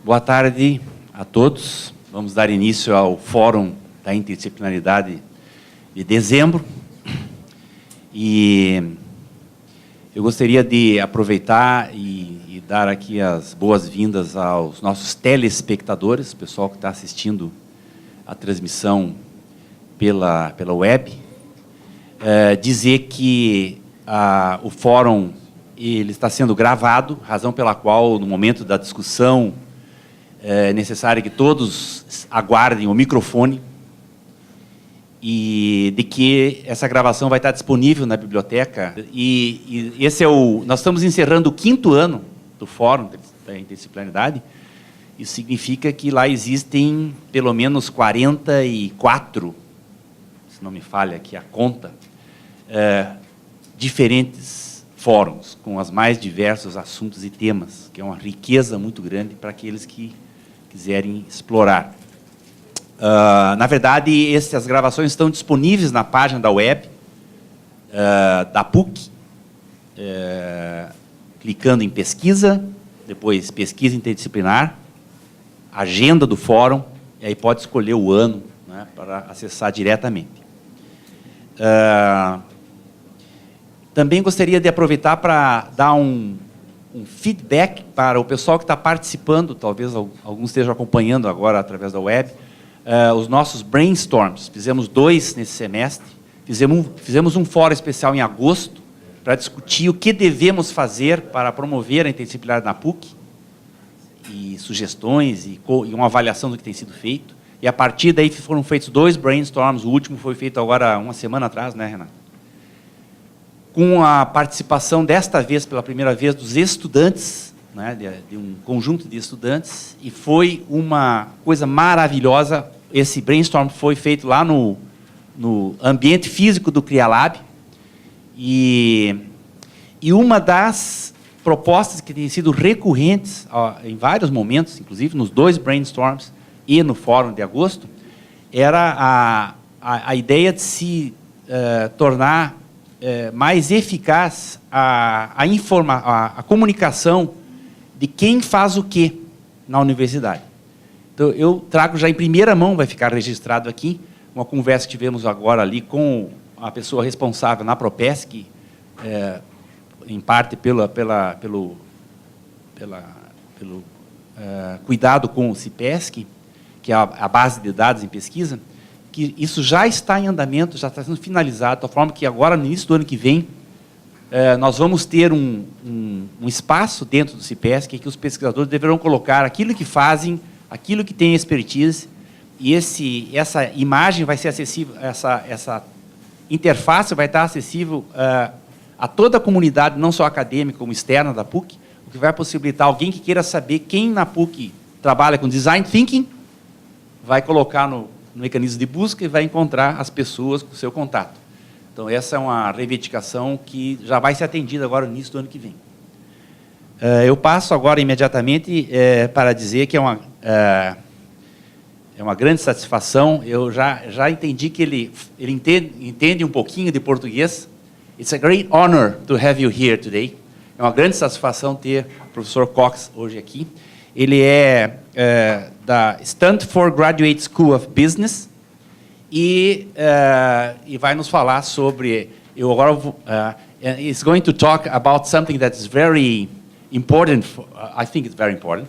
Boa tarde a todos. Vamos dar início ao Fórum da Interdisciplinaridade de dezembro. E eu gostaria de aproveitar e dar aqui as boas-vindas aos nossos telespectadores, o pessoal que está assistindo a transmissão pela web. Dizer que o Fórum ele está sendo gravado, razão pela qual, no momento da discussão, é necessário que todos aguardem o microfone e de que essa gravação vai estar disponível na biblioteca. E esse é nós estamos encerrando o 5º ano do Fórum da Interdisciplinaridade. Isso significa que lá existem pelo menos 44, se não me falha aqui a conta, diferentes fóruns, com os mais diversos assuntos e temas, que é uma riqueza muito grande para aqueles que quiserem explorar. Na verdade, essas gravações estão disponíveis na página da web da PUC, clicando em pesquisa, depois pesquisa interdisciplinar, agenda do fórum, e aí pode escolher o ano, né, para acessar diretamente. Também gostaria de aproveitar para dar um feedback para o pessoal que está participando, talvez alguns estejam acompanhando agora através da web, os nossos brainstorms. Fizemos 2 nesse semestre, fizemos um fórum especial em agosto para discutir o que devemos fazer para promover a interdisciplinaridade na PUC, e sugestões e uma avaliação do que tem sido feito. E a partir daí foram feitos 2 brainstorms, o último foi feito agora uma semana atrás, né, Renato? Com a participação, desta vez, pela primeira vez, dos estudantes, né, de um conjunto de estudantes, e foi uma coisa maravilhosa. Esse brainstorm foi feito lá no ambiente físico do CriaLab, e uma das propostas que tem sido recorrentes em vários momentos, inclusive nos 2 brainstorms e no fórum de agosto, era a ideia de se tornar mais eficaz a comunicação de quem faz o quê na universidade. Então, eu trago já em primeira mão, vai ficar registrado aqui, uma conversa que tivemos agora ali com a pessoa responsável na Propesc, em parte pelo cuidado com o CIPESC, que é a base de dados em pesquisa, que isso já está em andamento, já está sendo finalizado, de forma que agora, no início do ano que vem, nós vamos ter um espaço dentro do CIPESC que os pesquisadores deverão colocar aquilo que fazem, aquilo que tem expertise, e essa imagem vai ser acessível, essa interface vai estar acessível a toda a comunidade, não só acadêmica, como externa da PUC, o que vai possibilitar alguém que queira saber quem na PUC trabalha com Design Thinking, vai colocar no mecanismo de busca e vai encontrar as pessoas com o seu contato. Então, essa é uma reivindicação que já vai ser atendida agora no início do ano que vem. Eu passo agora imediatamente para dizer que é uma grande satisfação. Eu já entendi que ele entende um pouquinho de português. It's a great honor to have you here today. É uma grande satisfação ter o professor Cox hoje aqui. Ele é da Stanford Graduate School of Business e vai nos falar sobre... He's going to talk about something that is very important. I think it's very important.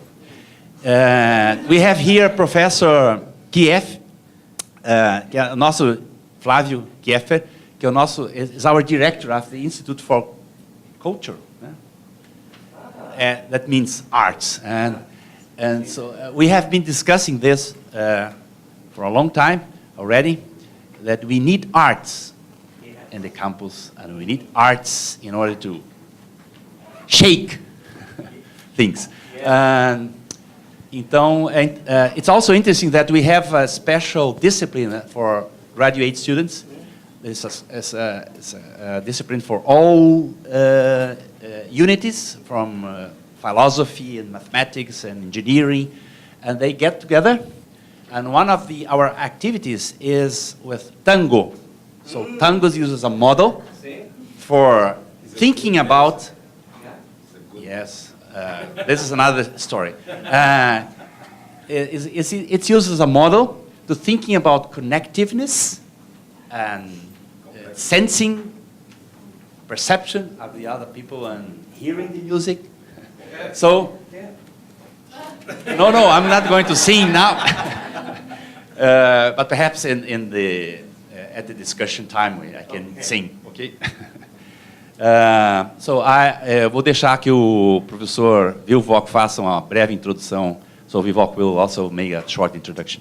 We have here Professor Kieff, que é o nosso Flávio Kieffer, que é o nosso is our director of the Institute for Culture. That means arts. And so we have been discussing this for a long time already, that we need arts in the campus, and we need arts in order to shake things. Então, it's also interesting that we have a special discipline for graduate students. It's a discipline for all unities, from philosophy and mathematics and engineering, and they get together. And one of our activities is with tango. So tango is used as a model for thinking about. Yes, this is another story. it's used as a model to thinking about connectiveness and sensing, perception of the other people and hearing the music. So, no, I'm not going to sing now. But perhaps in the at the discussion time I can sing, okay? Vou deixar que o professor Vivok faça uma breve introdução. So Vivok will also make a short introduction.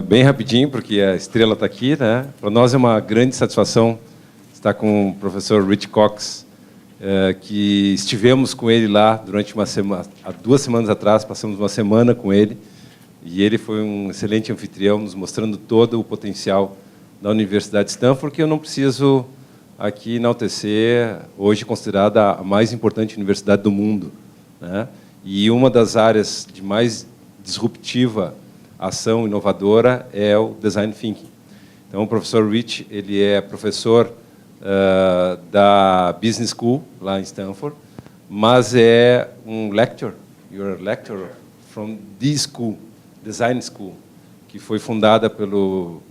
Bem rapidinho, porque a estrela está aqui, né? Para nós é uma grande satisfação estar com o professor Rich Cox, que estivemos com ele lá durante uma semana, há 2 semanas atrás, passamos uma semana com ele, e ele foi um excelente anfitrião, nos mostrando todo o potencial da Universidade de Stanford, que eu não preciso aqui enaltecer, hoje considerada a mais importante universidade do mundo, né? E uma das áreas de mais disruptiva ação inovadora é o design thinking. Então, o professor Rich, ele é professor da Business School, lá em Stanford, mas é um lecturer, you're a lecturer from the school, Design School, que foi fundada pelo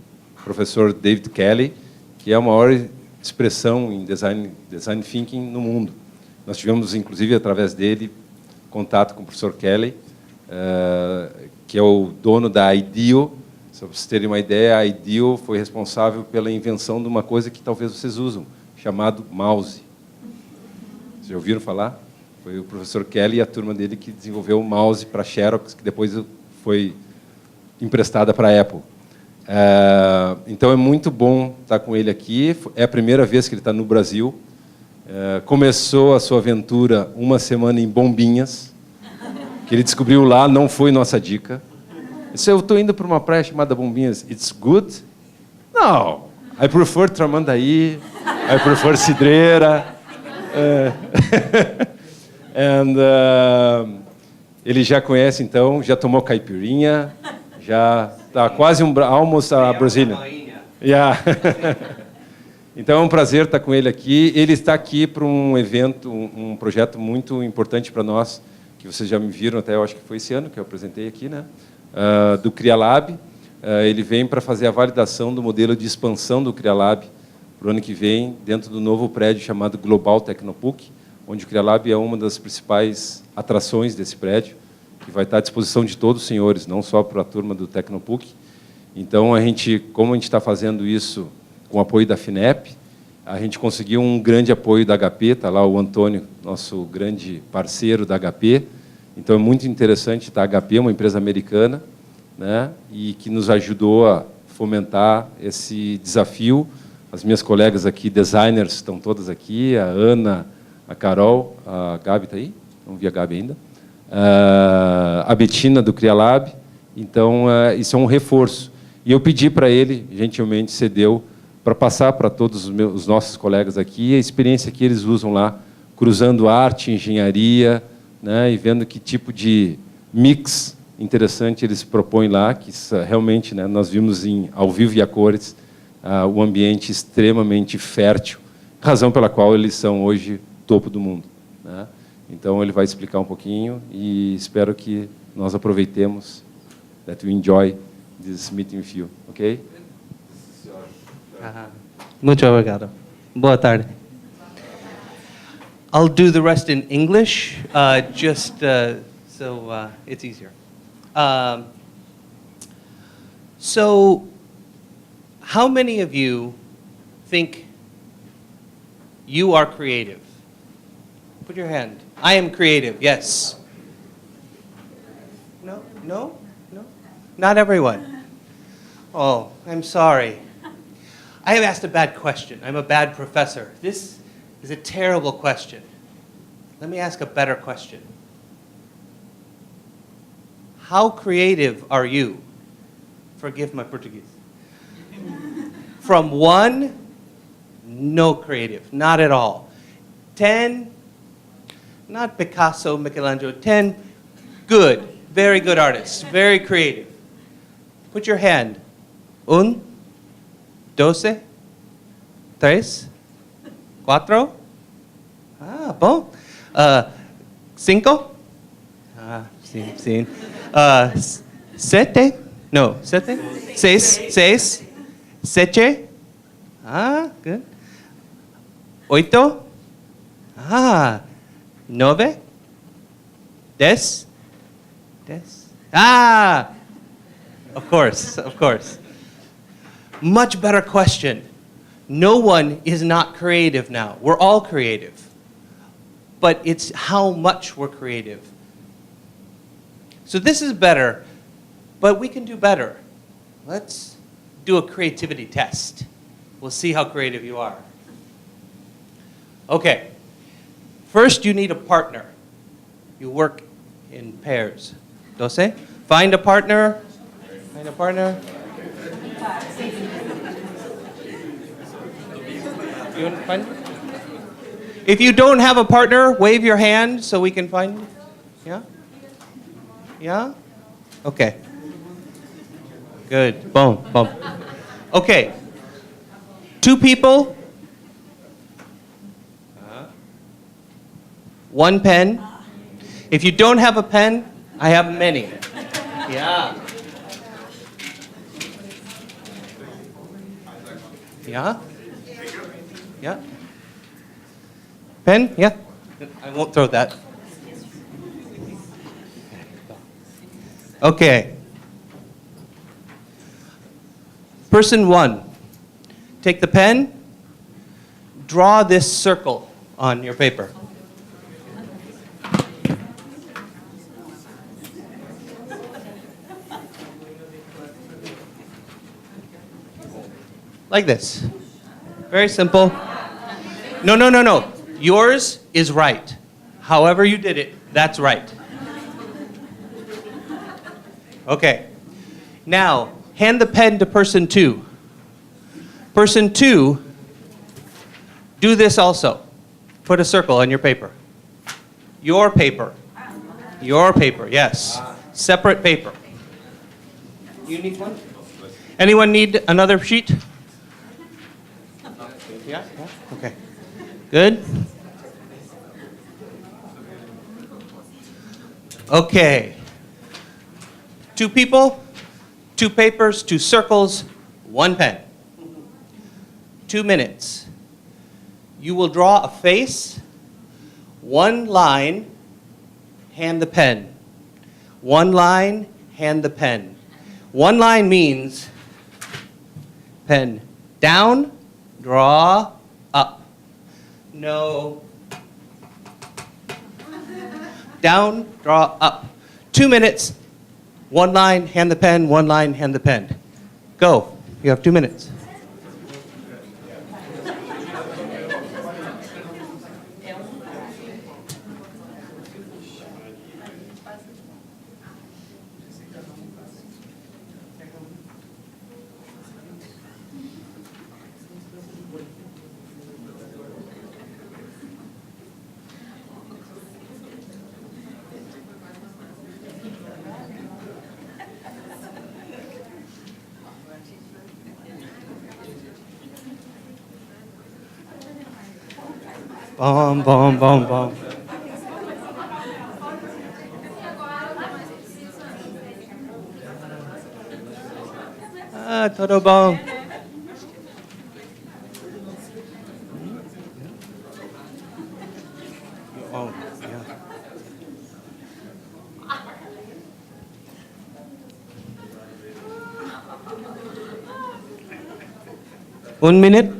professor David Kelley, que é a maior expressão em design thinking no mundo. Nós tivemos, inclusive, através dele, contato com o professor Kelley, que é o dono da IDEO. Só para vocês terem uma ideia, a IDEO foi responsável pela invenção de uma coisa que talvez vocês usam, chamado mouse. Vocês já ouviram falar? Foi o professor Kelley e a turma dele que desenvolveu o mouse para Xerox, que depois foi emprestada para a Apple. Então é muito bom estar com ele aqui. É a primeira vez que ele está no Brasil. Começou a sua aventura uma semana em Bombinhas, que ele descobriu lá, não foi nossa dica. Ele disse, eu estou indo para uma praia chamada Bombinhas. It's good? No. I prefer Tramandaí. I prefer Cidreira. Ele já conhece, então, já tomou caipirinha, já está quase almost a Brazilian. Yeah. Então é um prazer estar com ele aqui. Ele está aqui para um evento, um projeto muito importante para nós, que vocês já me viram até, eu acho que foi esse ano que eu apresentei aqui, né? Do CriaLab. Ele vem para fazer a validação do modelo de expansão do CriaLab para o ano que vem, dentro do novo prédio chamado Global Tecnopuc, onde o CriaLab é uma das principais atrações desse prédio, que vai estar à disposição de todos os senhores, não só para a turma do Tecnopuc. Então, como a gente está fazendo isso com o apoio da FINEP, a gente conseguiu um grande apoio da HP, está lá o Antônio, nosso grande parceiro da HP. Então, é muito interessante, a HP é uma empresa americana, né, e que nos ajudou a fomentar esse desafio. As minhas colegas aqui, designers, estão todas aqui, a Ana, a Carol, a Gabi está aí? Não vi a Gabi ainda. A Betina, do CriaLab. Então, isso é um reforço. E eu pedi para ele, gentilmente cedeu, para passar para todos os nossos colegas aqui a experiência que eles usam lá, cruzando arte, engenharia, né, e vendo que tipo de mix interessante eles propõem lá, que realmente, né, nós vimos ao vivo e a cores o ambiente extremamente fértil, razão pela qual eles são hoje topo do mundo, né? Então ele vai explicar um pouquinho e espero que nós aproveitemos, that we enjoy this meeting with you, ok? Muito obrigado. Boa tarde. I'll do the rest in English, just so it's easier. So, how many of you think you are creative? Put your hand. I am creative, yes. No? No? No? Not everyone. Oh, I'm sorry. I have asked a bad question. I'm a bad professor. This is a terrible question. Let me ask a better question. How creative are you? Forgive my Portuguese. From 1, no creative, not at all. 10, not Picasso, Michelangelo. 10, good, very good artists, very creative. Put your hand. 1, 12, 3, 4. Ah, bom. 5. Seen. Sete? No, sete? Seis? Sete? Good. Oito? Nove? Des? Of course. Much better question. No one is not creative now. We're all creative. But it's how much we're creative. So this is better, but we can do better. Let's do a creativity test. We'll see how creative you are. Okay. First, you need a partner. You work in pairs. Doce? Find a partner. You want to find? If you don't have a partner, wave your hand so we can find you. Yeah? Yeah? Okay. Good. Boom. Okay. 2 people. 1 pen. If you don't have a pen, I have many. Yeah. Yeah. Pen? Yeah. I won't throw that. Okay. Person 1. Take the pen. Draw this circle on your paper. Like this. Very simple. No. Yours is right. However you did it, that's right. Okay. Now, hand the pen to person 2. Person 2, do this also. Put a circle on your paper. Your paper. Your paper, yes. Separate paper. You need one? Anyone need another sheet? Yeah? Okay. Good? Okay. 2 people, 2 papers, 2 circles, 1 pen. 2 minutes. You will draw a face, 1 line, hand the pen. 1 line, hand the pen. 1 line means pen down, draw up. No. Down, draw up. 2 minutes. 1 line, hand the pen. 1 line, hand the pen. Go. You have 2 minutes. Bom. Todo bom. Oh, yeah. 1 minute.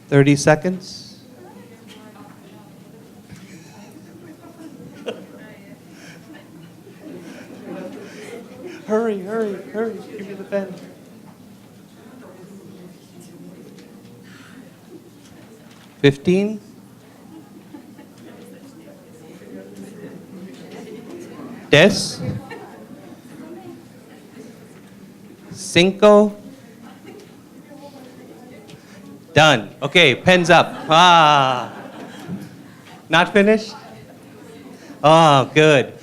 Thirty seconds. Hurry. Give me the pen. $15. $10. $5. Done. Okay, pens up. Ah. Not finished? Oh, good.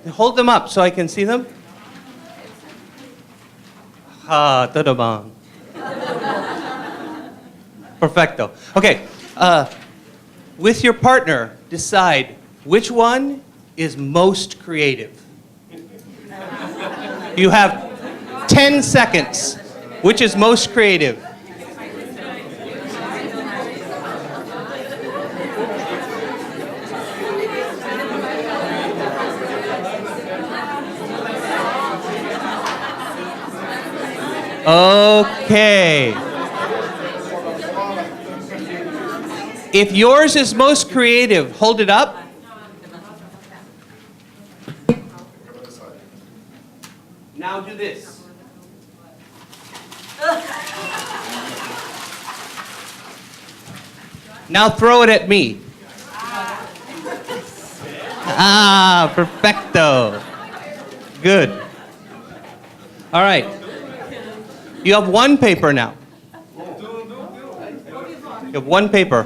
Hold them up so I can see them. Ah, todo bom. Perfecto. Okay. With your partner, decide which one is most creative. You have 10 seconds. Which is most creative? Okay. If yours is most creative, hold it up. Now do this. Now throw it at me. Ah, perfecto. Good. All right. You have one paper now. You have one paper.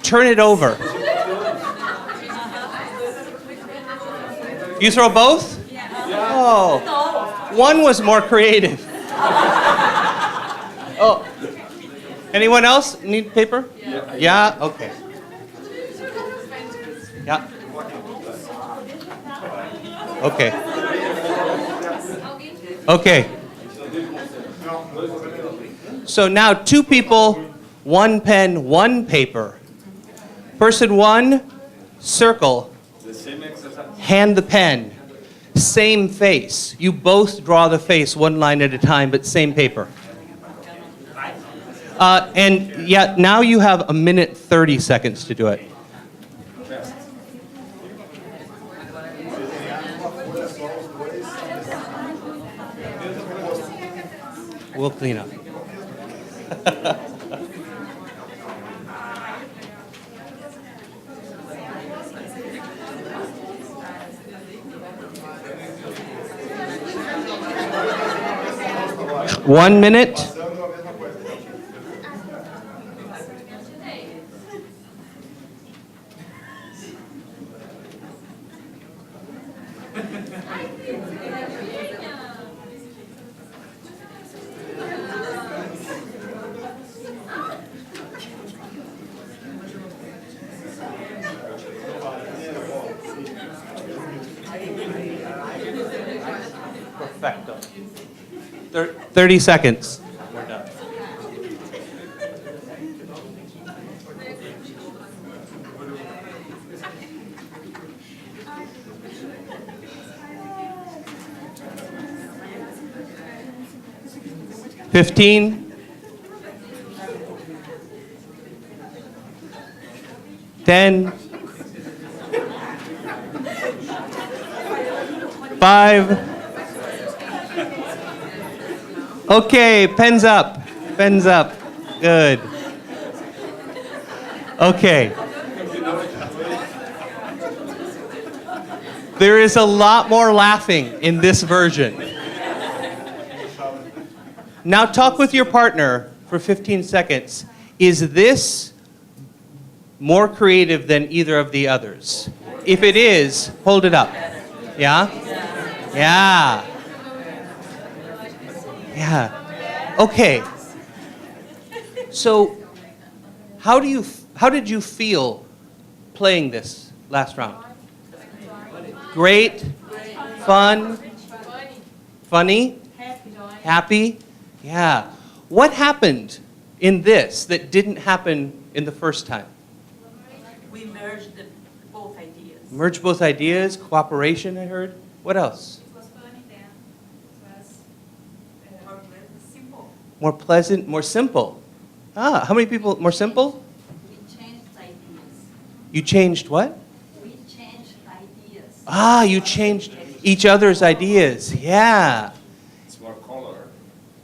Turn it over. You throw both? Oh, one was more creative. Oh, anyone else need paper? Yeah? Okay. Yeah. Okay. Okay. So now 2 people, 1 pen, 1 paper. Person 1, circle. Hand the pen. Same face. You both draw the face 1 line at a time, but same paper. And yeah, now you have 1 minute 30 seconds to do it. We'll clean up. One minute. Perfecto. 30 seconds. We're done. $15. 10. 5. Okay, pens up. Pens up. Good. Okay. There is a lot more laughing in this version. Now talk with your partner for 15 seconds. Is this more creative than either of the others? If it is, hold it up. Yeah? Yeah. Yeah. Okay. So, how did you feel playing this last round? Great? Fun? Funny? Happy? Yeah. What happened in this that didn't happen in the first time? We merged both ideas. Merged both ideas, cooperation, I heard. What else? It was funny then. It was more simple. More pleasant, more simple. Ah, how many people, more simple? We changed ideas. You changed what? We changed ideas. Ah, you changed each other's ideas. Yeah. It's more color.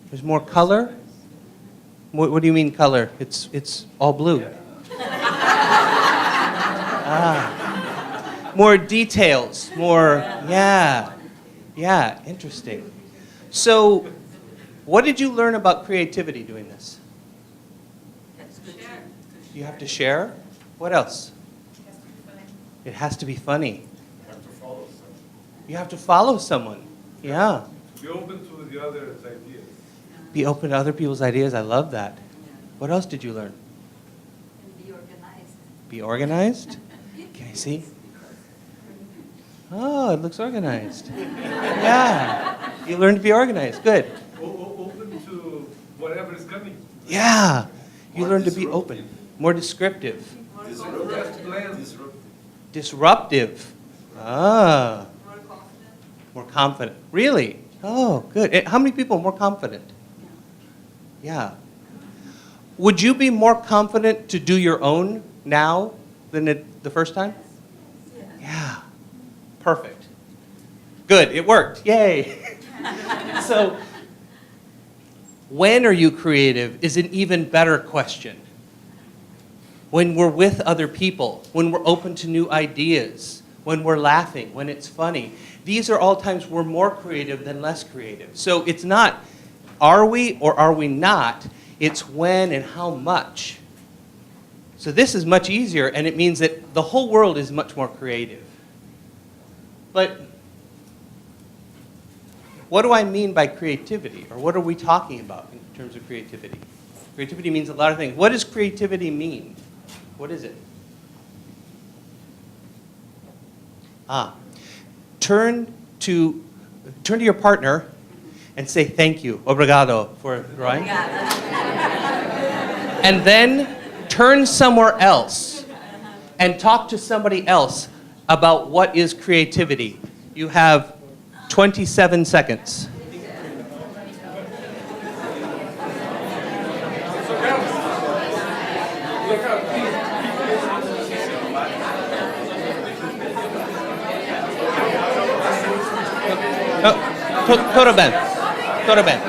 There's more color? What do you mean color? It's all blue. Ah. More details, more, yeah. Yeah, interesting. So, What did you learn about creativity doing this? That's good. Share. You have to share? What else? It has to be It funny. has to be funny. You have to follow someone. You have to follow someone. Yeah. Be open to the other's ideas. Be open to other people's ideas. I love that. What else did you learn? And be organized. Be organized? Can I see? Oh, it looks organized. Yeah. You learned to be organized. Good. Open to whatever is coming. Yeah. You More learned to be disruptive. open. More descriptive. More Just confident. blend. Disruptive. Ah. More confident. More confident. Really? Oh, good. How many people are more confident? Yeah. Would you be more confident to do your own now than the first time? Yeah. Yeah. Perfect. Good. It worked. Yay. So, when are you creative is an even better question. When we're with other people, when we're open to new ideas, when we're laughing, when it's funny. These are all times we're more creative than less creative. So it's not are we or are we not, it's when and how much. So this is much easier, and it means that the whole world is much more creative. But what do I mean by creativity? Or what are we talking about in terms of creativity? Creativity means a lot of things. What does creativity mean? What is it? Turn to your partner and say thank you, obrigado, for drawing. And then turn somewhere else and talk to somebody else about what is creativity. You have 27 seconds. Todo bem. Todo bem.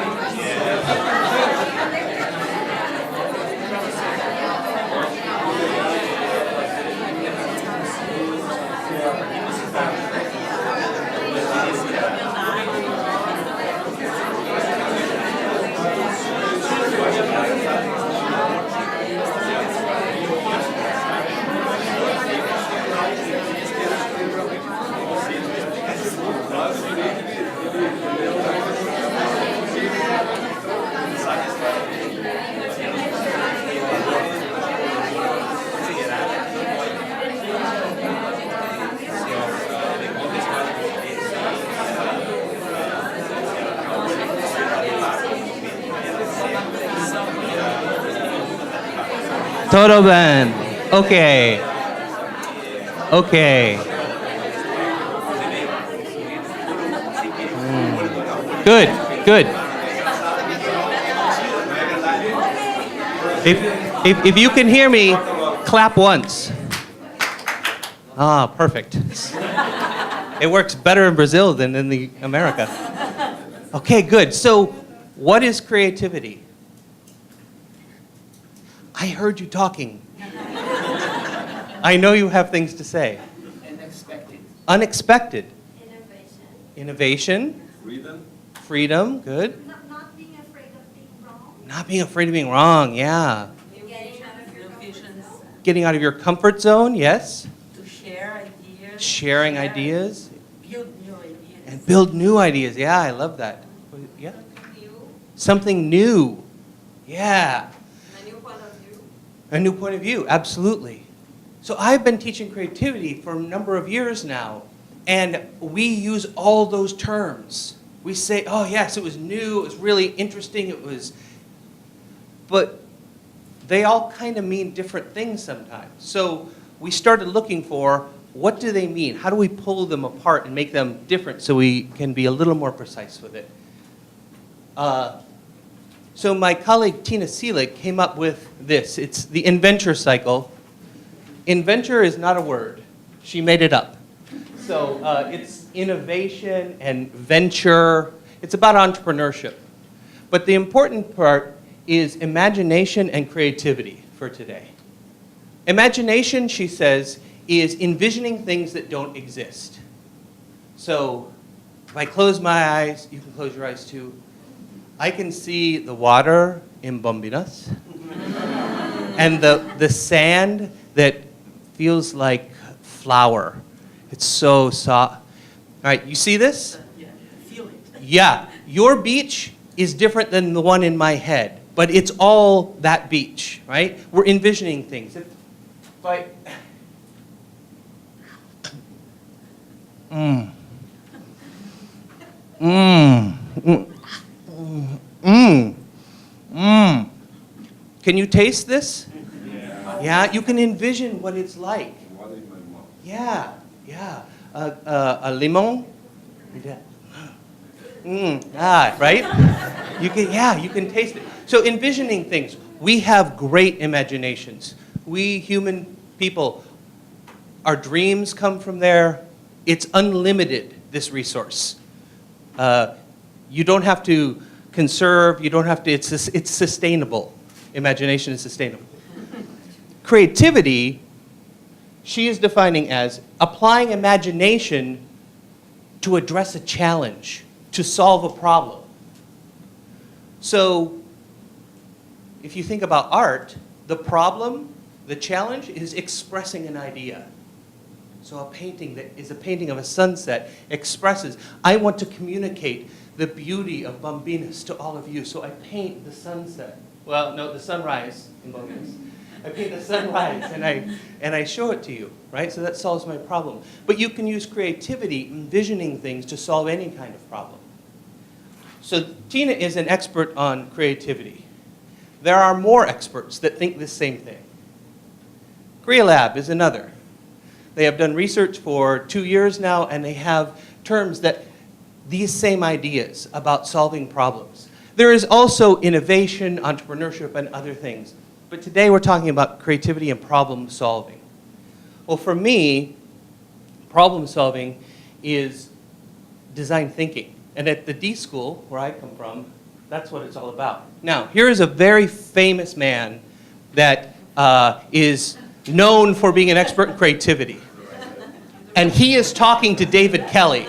Todo bem. Okay. Okay. Good. Good. If you can hear me, clap once. Ah, perfect. It works better in Brazil than in the America. Okay, good. So, what is creativity? I heard you talking. I know you have things to say. Unexpected. Unexpected. Innovation. Innovation. Freedom. Freedom. Good. Not being afraid of being wrong. Not being afraid of being wrong. Yeah. Getting out of your comfort zone. Getting out of your comfort zone. Yes. To share ideas. Sharing ideas. Build new ideas. And build new ideas. Yeah, I love that. Yeah. New. Something new. Yeah. A new point of view. A new point of view. Absolutely. So I've been teaching creativity for a number of years now, and we use all those terms. We say, oh yes, it was new, it was really interesting, it was, but they all kind of mean different things sometimes. So we started looking for, what do they mean? How do we pull them apart and make them different so we can be a little more precise with it? So my colleague Tina Seelig came up with this. It's the inventor cycle. Inventor is not a word. She made it up. So it's innovation and venture. It's about entrepreneurship. But the important part is imagination and creativity for today. Imagination, she says, is envisioning things that don't exist. So if I close my eyes, you can close your eyes too. I can see the water in Bombinas and the sand that feels like flour. It's so soft. All right, you see this? Yeah, feel it. Yeah, your beach is different than the one in my head, but it's all that beach, right? We're envisioning things. If I, Can you taste this? Yeah, you can envision what it's like. Yeah, yeah. A limon. Right? You can taste it. So envisioning things. We have great imaginations. We human people, our dreams come from there. It's unlimited, this resource. You don't have to conserve, you don't have to, it's sustainable. Imagination is sustainable. Creativity, she is defining as applying imagination to address a challenge, to solve a problem. So, if you think about art, the problem, the challenge is expressing an idea. So a painting that is a painting of a sunset expresses, I want to communicate the beauty of Bombinas to all of you, so I paint the sunset. Well, no, the sunrise in Bombinas. I paint the sunrise and I show it to you, right? So that solves my problem. But you can use creativity, envisioning things to solve any kind of problem. So Tina is an expert on creativity. There are more experts that think the same thing. CreaLab is another. They have done research for 2 years now, and they have terms that these same ideas about solving problems. There is also innovation, entrepreneurship, and other things. But today we're talking about creativity and problem solving. Well, for me, problem solving is design thinking. And at the D School, where I come from, that's what it's all about. Now, here is a very famous man that is known for being an expert in creativity. And he is talking to David Kelly.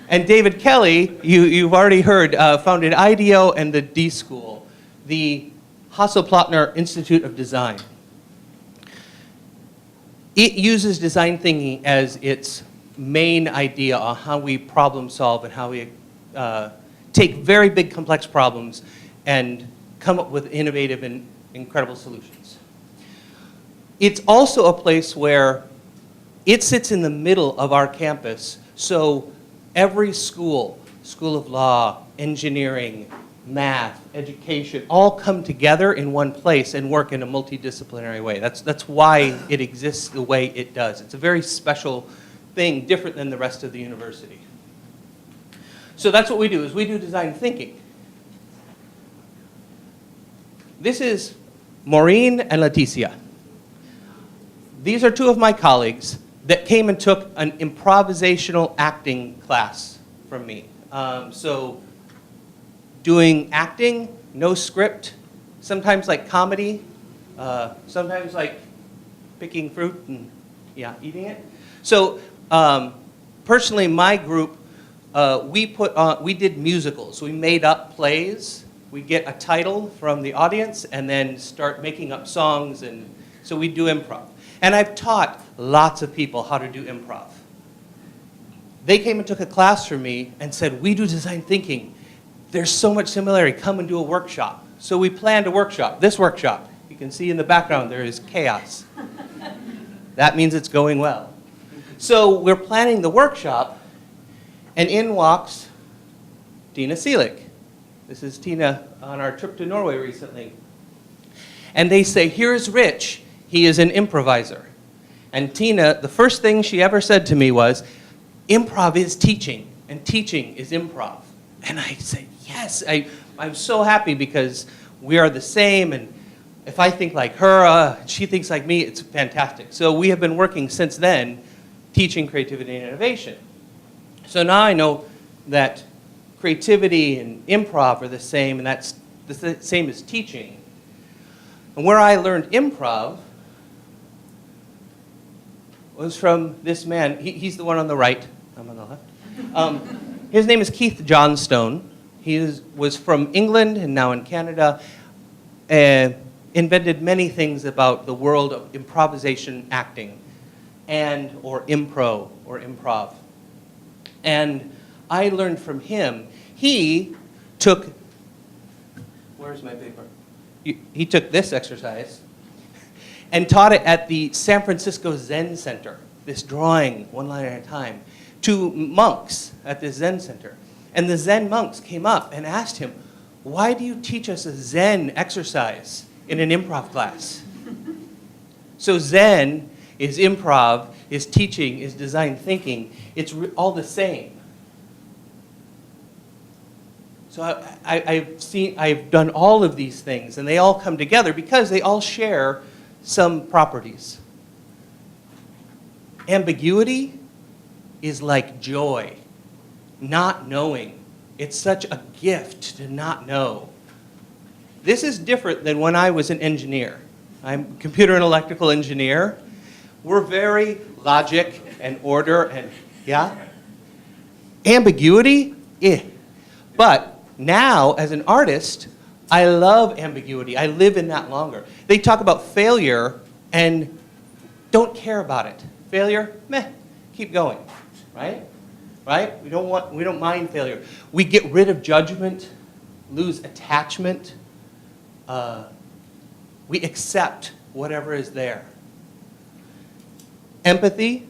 And David Kelly, you've already heard, founded IDEO and the D School, the Hasselplattner Institute of Design. It uses design thinking as its main idea on how we problem solve and how we take very big complex problems and come up with innovative and incredible solutions. It's also a place where it sits in the middle of our campus, so every school, School of Law, engineering, math, education, all come together in one place and work in a multidisciplinary way. That's why it exists the way it does. It's a very special thing, different than the rest of the university. So that's what we do, is we do design thinking. This is Maureen and Leticia. These are two of my colleagues that came and took an improvisational acting class from me. So doing acting, no script, sometimes like comedy, sometimes like picking fruit and eating it. So personally, my group, we did musicals. We made up plays. We get a title from the audience and then start making up songs, and so we do improv. And I've taught lots of people how to do improv. They came and took a class from me and said, we do design thinking. There's so much similarity. Come and do a workshop. So we planned a workshop, this workshop. You can see in the background there is chaos. That means it's going well. So we're planning the workshop, and in walks Tina Seelig. This is Tina on our trip to Norway recently. And they say, here's Rich. He is an improviser. And Tina, the first thing she ever said to me was, improv is teaching, and teaching is improv. And I say, yes, I'm so happy because we are the same, and if I think like her, she thinks like me, it's fantastic. So we have been working since then, teaching creativity and innovation. So now I know that creativity and improv are the same, and that's the same as teaching. And where I learned improv was from this man. He's the one on the right. I'm on the left. His name is Keith Johnstone. Was from England and now in Canada. Invented many things about the world of improvisation acting or improv. And I learned from him. He took, where's my paper? He took this exercise and taught it at the San Francisco Zen Center, this drawing, one line at a time, to monks at the Zen Center. And the Zen monks came up and asked him, why do you teach us a Zen exercise in an improv class? So Zen is improv, is teaching, is design thinking. It's all the same. So I've done all of these things, and they all come together because they all share some properties. Ambiguity is like joy, not knowing. It's such a gift to not know. This is different than when I was an engineer. I'm a computer and electrical engineer. We're very logic and order and, yeah? Ambiguity, But now, as an artist, I love ambiguity. I live in that longer. They talk about failure and don't care about it. Failure, meh, keep going, right? Right? We don't mind failure. We get rid of judgment, lose attachment. We accept whatever is there. Empathy,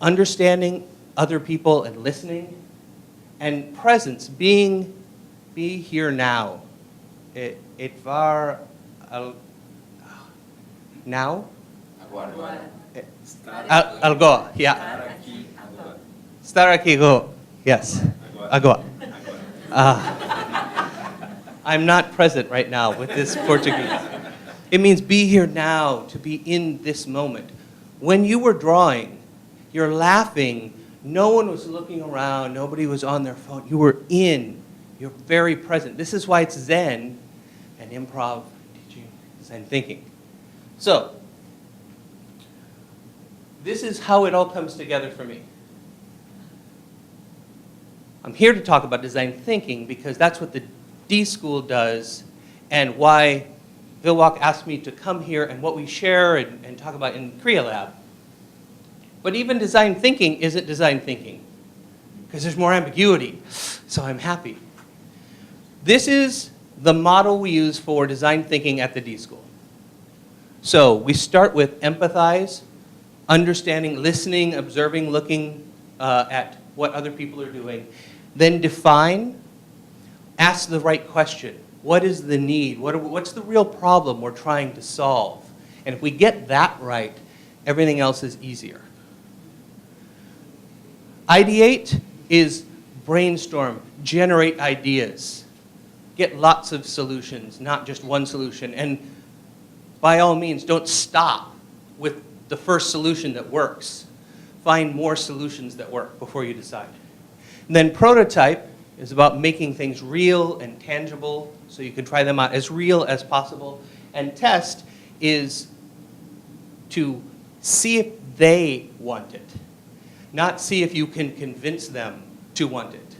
understanding other people and listening, and presence, be here now. It var now. Algo, yeah. Estar aquí go. Yes. Agora. I'm not present right now with this Portuguese. It means be here now, to be in this moment. When you were drawing, you're laughing, no one was looking around, nobody was on their phone. You were you're very present. This is why it's Zen and improv teaching, Zen thinking. So, this is how it all comes together for me. I'm here to talk about design thinking because that's what the D School does and why Vilwak asked me to come here and what we share and talk about in Kriya Lab. But even design thinking isn't design thinking because there's more ambiguity, so I'm happy. This is the model we use for design thinking at the D School. So we start with empathize, understanding, listening, observing, looking at what other people are doing. Then define, ask the right question. What is the need? What's the real problem we're trying to solve? And if we get that right, everything else is easier. Ideate is brainstorm, generate ideas. Get lots of solutions, not just one solution. And by all means, don't stop with the first solution that works. Find more solutions that work before you decide. And then prototype is about making things real and tangible so you can try them out as real as possible. And test is to see if they want it, not see if you can convince them to want it.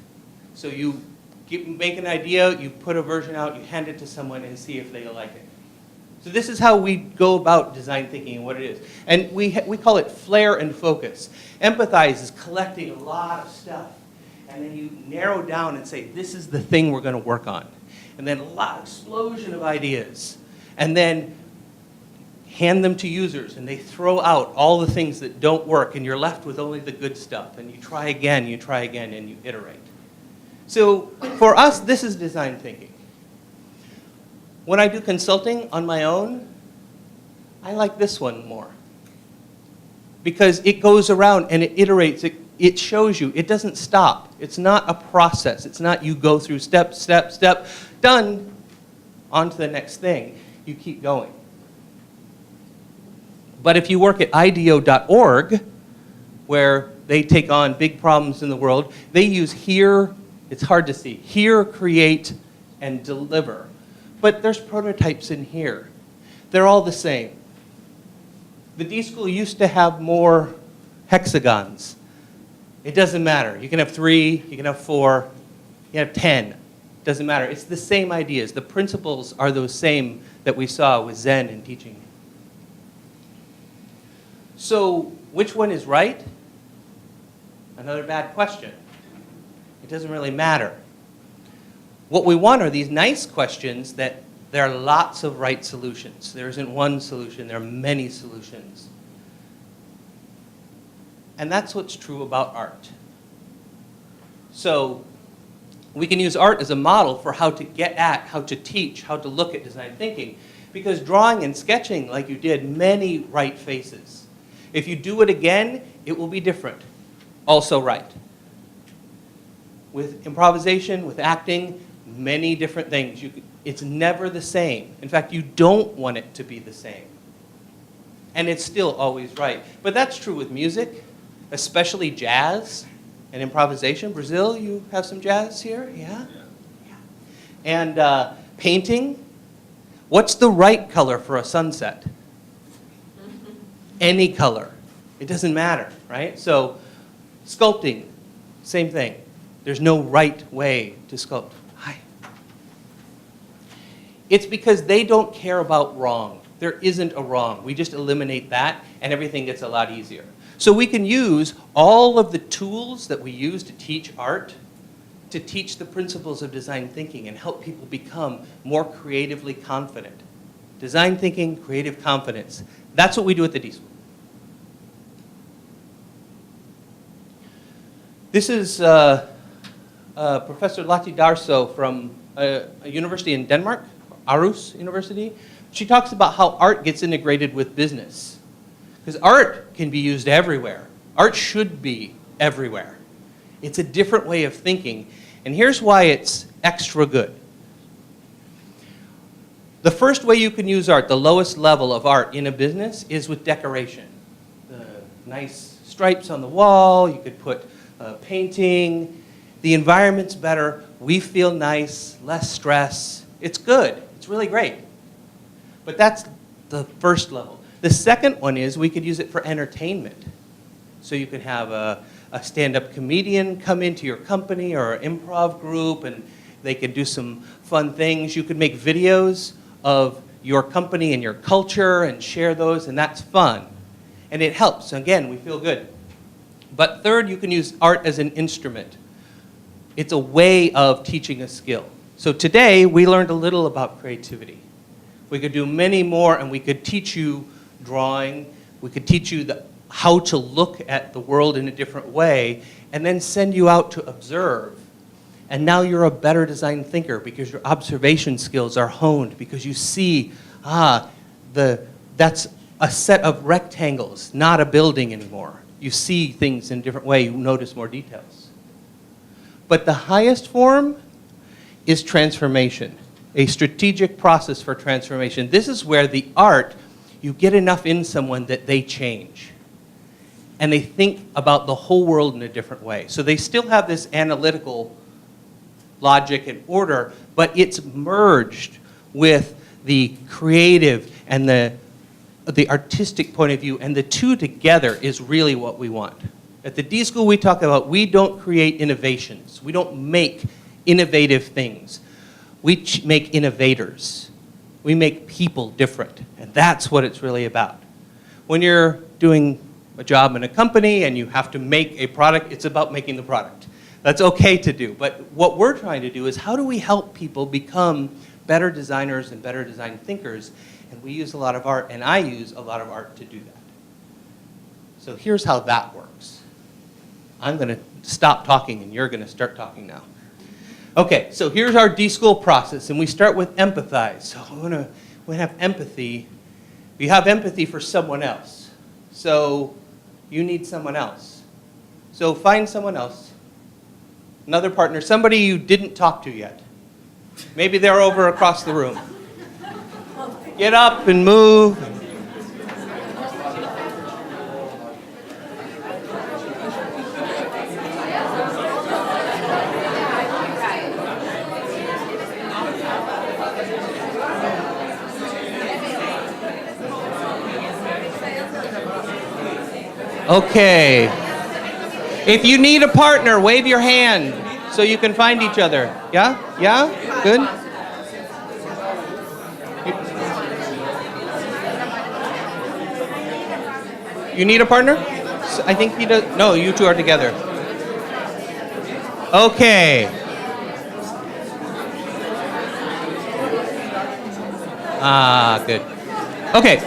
So you make an idea, you put a version out, you hand it to someone and see if they like it. So this is how we go about design thinking and what it is. And we call it flair and focus. Empathize is collecting a lot of stuff. And then you narrow down and say, this is the thing we're going to work on. And then a explosion of ideas. And then hand them to users, and they throw out all the things that don't work, and you're left with only the good stuff. And you try again, and you iterate. So for us, this is design thinking. When I do consulting on my own, I like this one more. Because it goes around and it iterates. It shows you. It doesn't stop. It's not a process. It's not you go through step, step, step, done, on to the next thing. You keep going. But if you work at IDEO.org, where they take on big problems in the world, they use hear, it's hard to see, hear, create, and deliver. But there's prototypes in here. They're all the same. The D School used to have more hexagons. It doesn't matter. You can have 3, you can have 4, you can have 10. Doesn't matter. It's the same ideas. The principles are those same that we saw with Zen and teaching. So which one is right? Another bad question. It doesn't really matter. What we want are these nice questions that there are lots of right solutions. There isn't one solution. There are many solutions. And that's what's true about art. So we can use art as a model for how to get at, how to teach, how to look at design thinking. Because drawing and sketching, like you did, many right faces. If you do it again, it will be different. Also right. With improvisation, with acting, many different things. It's never the same. In fact, you don't want it to be the same. And it's still always right. But that's true with music, especially jazz and improvisation. Brazil, you have some jazz here? Yeah? Yeah. And painting. What's the right color for a sunset? Any color. It doesn't matter, right? So sculpting, same thing. There's no right way to sculpt. Hi. It's because they don't care about wrong. There isn't a wrong. We just eliminate that, and everything gets a lot easier. So we can use all of the tools that we use to teach art to teach the principles of design thinking and help people become more creatively confident. Design thinking, creative confidence. That's what we do at the D School. This is Professor Lati Darso from a university in Denmark, Aarhus University. She talks about how art gets integrated with business. Because art can be used everywhere. Art should be everywhere. It's a different way of thinking. And here's why it's extra good. The first way you can use art, the lowest level of art in a business, is with decoration. The nice stripes on the wall, you could put painting. The environment's better. We feel nice, less stress. It's good. It's really great. But that's the first level. The second one is we could use it for entertainment. So you could have a stand-up comedian come into your company or an improv group, and they could do some fun things. You could make videos of your company and your culture and share those, and that's fun. And it helps. Again, we feel good. But third, you can use art as an instrument. It's a way of teaching a skill. So today, we learned a little about creativity. We could do many more, and we could teach you drawing. We could teach you how to look at the world in a different way, and then send you out to observe. And now you're a better design thinker because your observation skills are honed, because you see, that's a set of rectangles, not a building anymore. You see things in a different way. You notice more details. But the highest form is transformation, a strategic process for transformation. This is where the art, you get enough in someone that they change. And they think about the whole world in a different way. So they still have this analytical logic and order, but it's merged with the creative and the artistic point of view, and the two together is really what we want. At the D School, we talk about we don't create innovations. We don't make innovative things. We make innovators. We make people different, and that's what it's really about. When you're doing a job in a company and you have to make a product, it's about making the product. That's okay to do, but what we're trying to do is how do we help people become better designers and better design thinkers? And we use a lot of art, and I use a lot of art to do that. So here's how that works. I'm going to stop talking, and you're going to start talking now. Okay, so here's our D School process, and we start with empathize. So we want to have empathy. You have empathy for someone else. So you need someone else. So find someone else, another partner, somebody you didn't talk to yet. Maybe they're over across the room. Get up and move. Okay. If you need a partner, wave your hand so you can find each other. Yeah? Yeah? Good? You need a partner? I think he does. No, you two are together. Okay. Ah, good. Okay.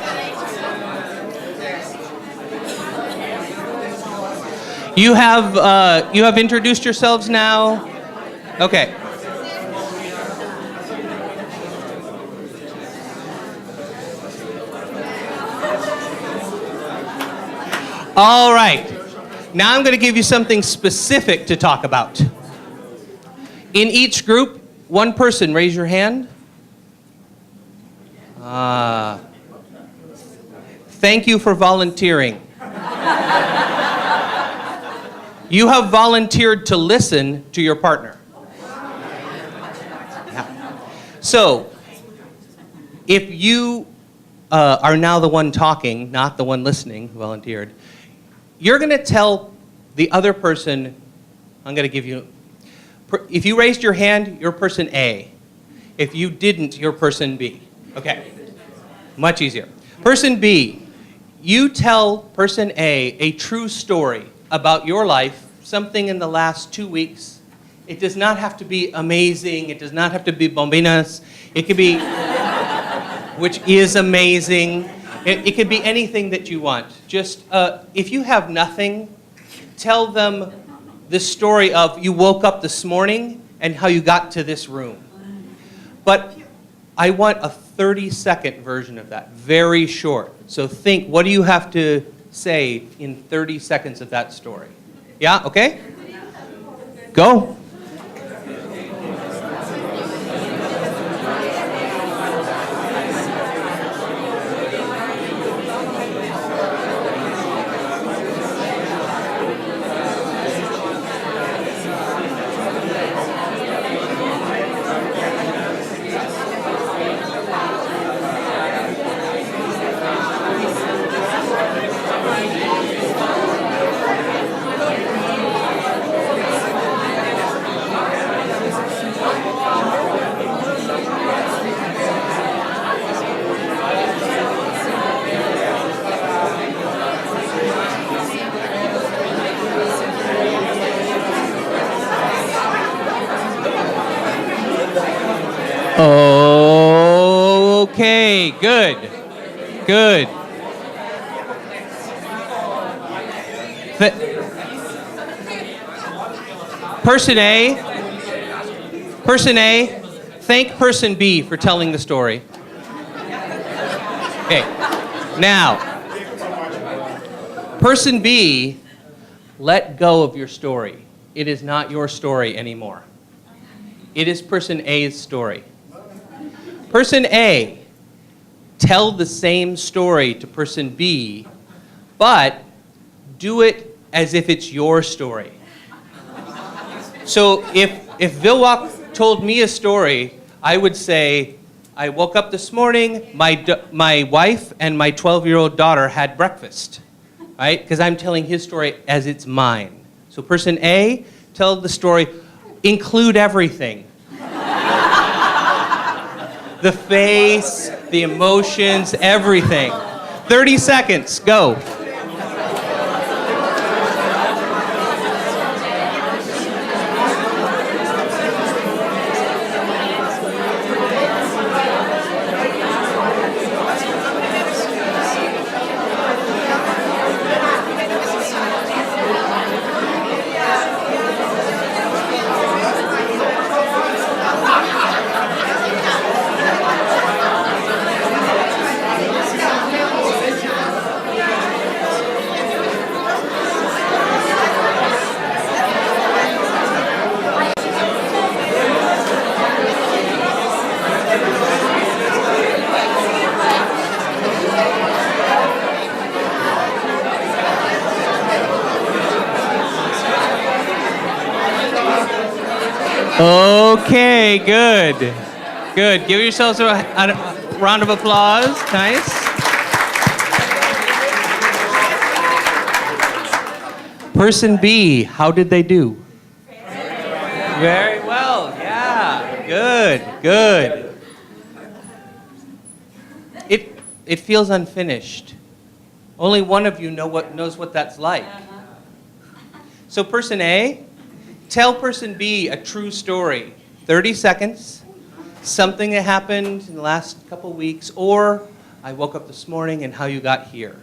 You have introduced yourselves now? Okay. All right. Now I'm going to give you something specific to talk about. In each group, one person, raise your hand. Thank you for volunteering. You have volunteered to listen to your partner. Yeah. So, if you are now the one talking, not the one listening, who volunteered, you're going to tell the other person, I'm going to give you, if you raised your hand, you're person A. If you didn't, you're person B. Okay. Much easier. Person B, you tell person A true story about your life, something in the last 2 weeks. It does not have to be amazing. It does not have to be bombinas. It could be, which is amazing. It could be anything that you want. Just, if you have nothing, tell them the story of you woke up this morning and how you got to this room. But I want a 30-second version of that, very short. So think, what do you have to say in 30 seconds of that story? Yeah, okay? Go. Okay, good. Good. Person A, thank person B for telling the story. Okay, now, person B, let go of your story. It is not your story anymore. It is person A's story. Person A, tell the same story to person B, but do it as if it's your story. So if Vilwak told me a story, I would say, I woke up this morning, my wife and my 12-year-old daughter had breakfast, right? Because I'm telling his story as it's mine. So person A, tell the story, include everything. The face, the emotions, everything. 30 seconds, go. Okay, good. Good. Give yourselves a round of applause. Nice. Person B, how did they do? Very well, yeah. Good, good. It feels unfinished. Only one of you knows what that's like. So person A, tell person B a true story. 30 seconds, something that happened in the last couple weeks, or I woke up this morning and how you got here.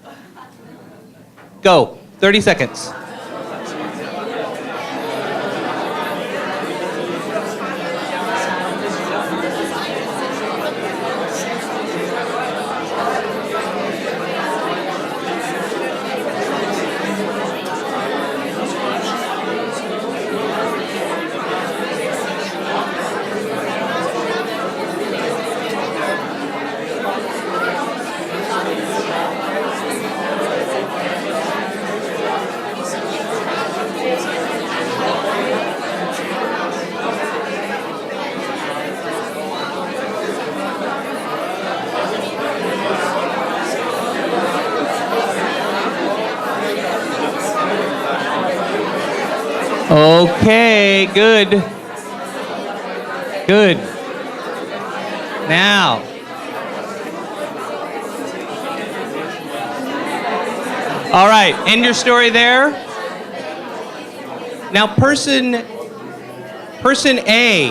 Go, 30 seconds. Okay, good. Good. Now, all right, end your story there. Now, person A,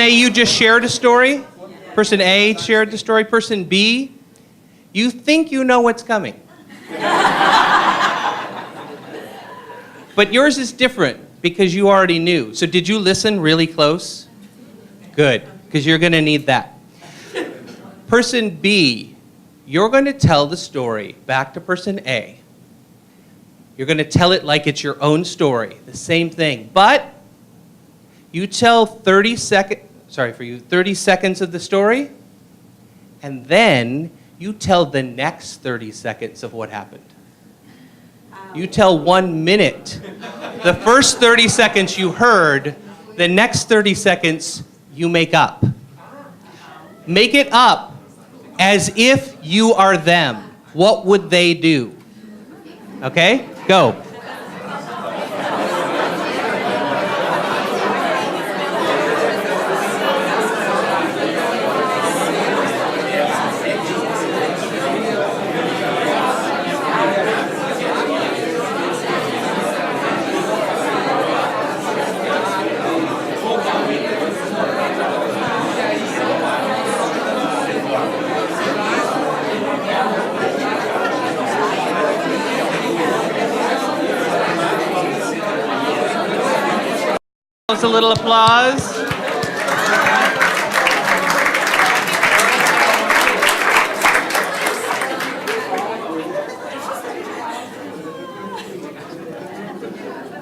you just shared a story. Person A shared the story. Person B, you think you know what's coming. But yours is different because you already knew. So did you listen really close? Good, because you're going to need that. Person B, you're going to tell the story back to person A. You're going to tell it like it's your own story, the same thing. But you tell 30 seconds of the story, and then you tell the next 30 seconds of what happened. You tell 1 minute. The first 30 seconds you heard, the next 30 seconds you make up. Make it up as if you are them. What would they do? Okay? Go. A little applause.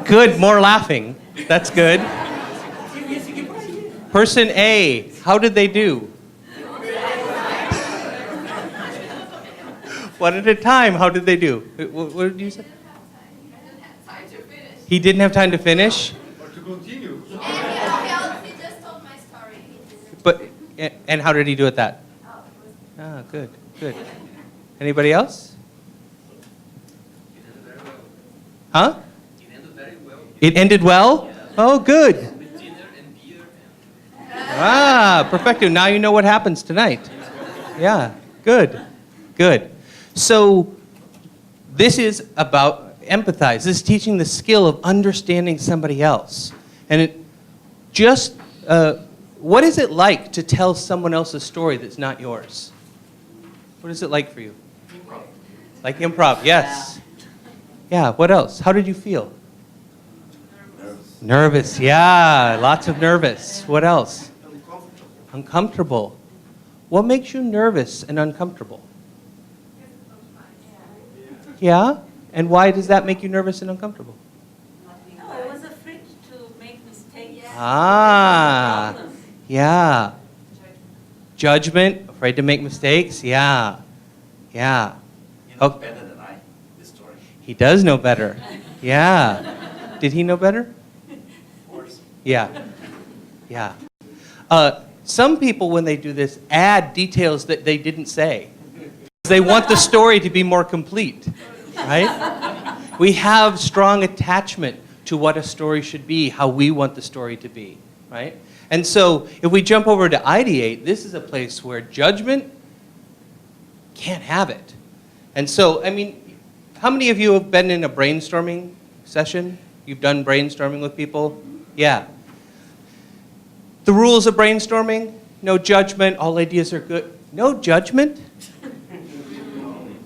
Good, more laughing. That's good. Person A, how did they do? One at a time, how did they do? What did you say? He didn't have time to finish? Continue. He just told my story. But, and how did he do at that? Ah, good, good. Anybody else? Huh? It ended very well. It ended well? Yeah. Oh, good. With dinner and beer. Ah, perfecto. Now you know what happens tonight. Yeah, good, good. So this is about empathize. This is teaching the skill of understanding somebody else. And it just, what is it like to tell someone else's story that's not yours? What is it like for you? Improv. Like improv, yes. Yeah, what else? How did you feel? Nervous, yeah, lots of nervous. What else? Uncomfortable. What makes you nervous and uncomfortable? Yeah? And why does that make you nervous and uncomfortable? No, I was afraid to make mistakes. Ah, yeah. Judgment, afraid to make mistakes, yeah. Yeah. You know Okay. better than I, this story. He does know better. Yeah. Did he know better? Of course. Yeah. Yeah. Some people, when they do this, add details that they didn't say. They want the story to be more complete, right? We have strong attachment to what a story should be, how we want the story to be, right? And so if we jump over to ideate, this is a place where judgment can't have it. And so, I mean, how many of you have been in a brainstorming session? You've done brainstorming with people? Yeah. The rules of brainstorming, no judgment, all ideas are good. No judgment?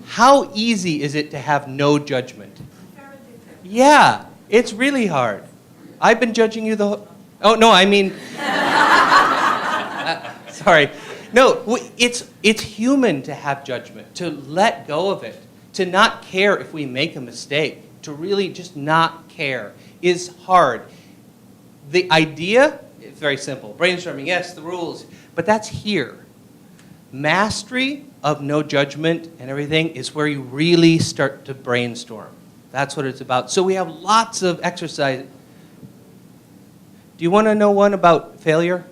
How easy is it to have no judgment? Yeah, it's really hard. I've been judging you the whole... Oh, no, I mean... sorry. No, it's human to have judgment, to let go of it, to not care if we make a mistake, to really just not care is hard. The idea is very simple. Brainstorming, yes, the rules, but that's here. Mastery of no judgment and everything is where you really start to brainstorm. That's what it's about. So we have lots of exercise. Do you want to know one about failure? Do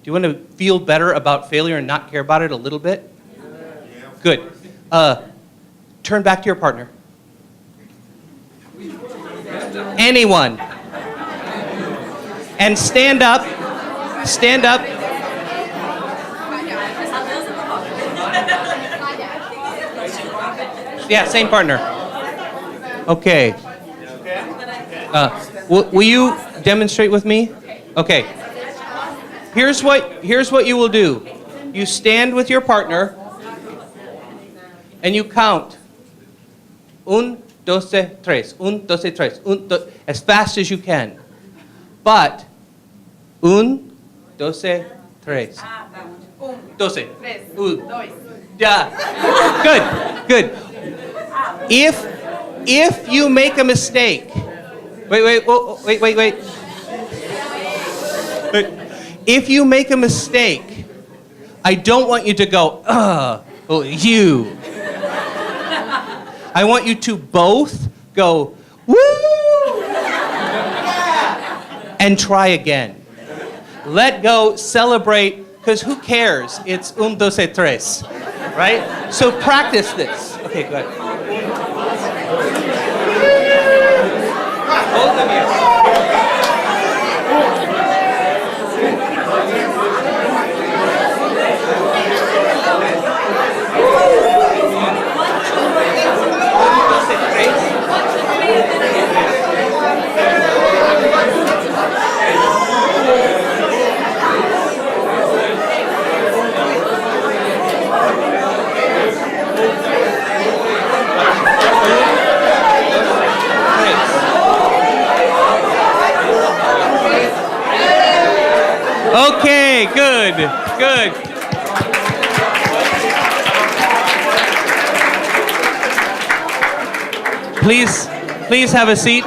you want to feel better about failure and not care about it a little bit? Yeah. Good. Turn back to your partner. Anyone. And stand up. Stand up. Yeah, same partner. Okay. Will you demonstrate with me? Okay. Here's what you will do. You stand with your partner and you count. 1, 2, 3. 1, 2, 3. As fast as you can. But 1, 2, 3. 2, 1. Yeah. Good. If you make a mistake, wait. If you make a mistake, I don't want you to go, you. I want you to both go, woo, yeah, and try again. Let go, celebrate, because who cares? It's 1, 2, 3, right? So practice this. Okay, good. Both of you. Okay, good. Please have a seat.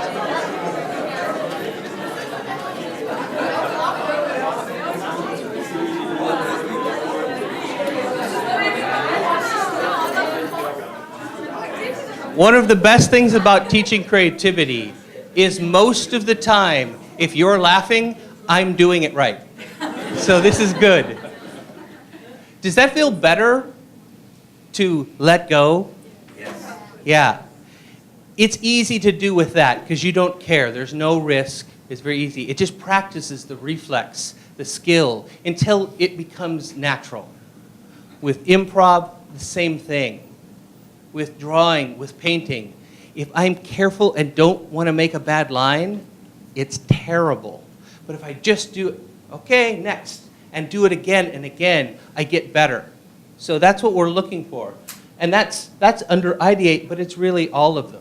One of the best things about teaching creativity is most of the time, if you're laughing, I'm doing it right. So this is good. Does that feel better to let go? Yes. Yeah. It's easy to do with that because you don't care. There's no risk. It's very easy. It just practices the reflex, the skill, until it becomes natural. With improv, the same thing. With drawing, with painting. If I'm careful and don't want to make a bad line, it's terrible. But if I just do it, okay, next, and do it again and again, I get better. So that's what we're looking for. And that's under ideate, but it's really all of them.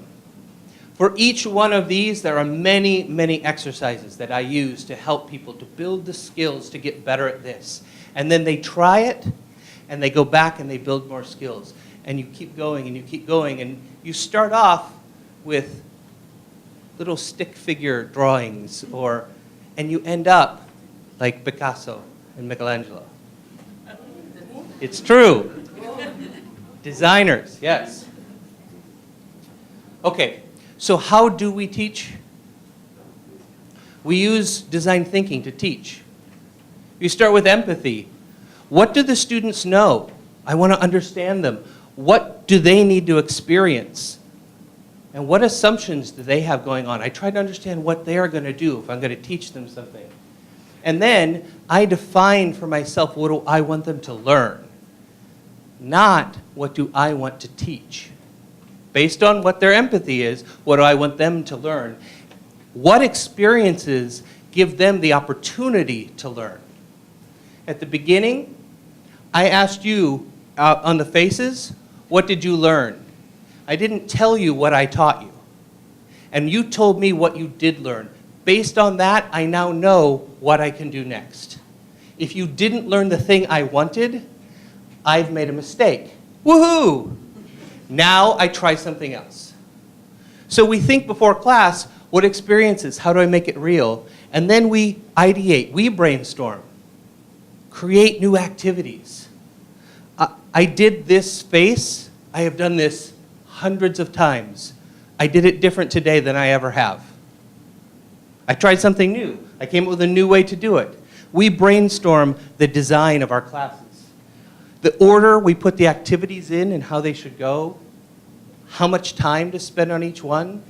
For each one of these, there are many, many exercises that I use to help people to build the skills to get better at this. And then they try it, and they go back and they build more skills. And you keep going, and you keep going, and you start off with little stick figure drawings, and you end up like Picasso and Michelangelo. It's true. Designers, yes. Okay, so how do we teach? We use design thinking to teach. You start with empathy. What do the students know? I want to understand them. What do they need to experience? And what assumptions do they have going on? I try to understand what they are going to do if I'm going to teach them something. And then I define for myself what do I want them to learn, not what do I want to teach. Based on what their empathy is, what do I want them to learn? What experiences give them the opportunity to learn? At the beginning, I asked you on the faces, what did you learn? I didn't tell you what I taught you. And you told me what you did learn. Based on that, I now know what I can do next. If you didn't learn the thing I wanted, I've made a mistake. Woohoo! Now I try something else. So we think before class, what experiences, how do I make it real? And then we ideate, we brainstorm, create new activities. I did this face, I have done this hundreds of times. I did it different today than I ever have. I tried something new. I came up with a new way to do it. We brainstorm the design of our classes. The order we put the activities in and how they should go, how much time to spend on each one.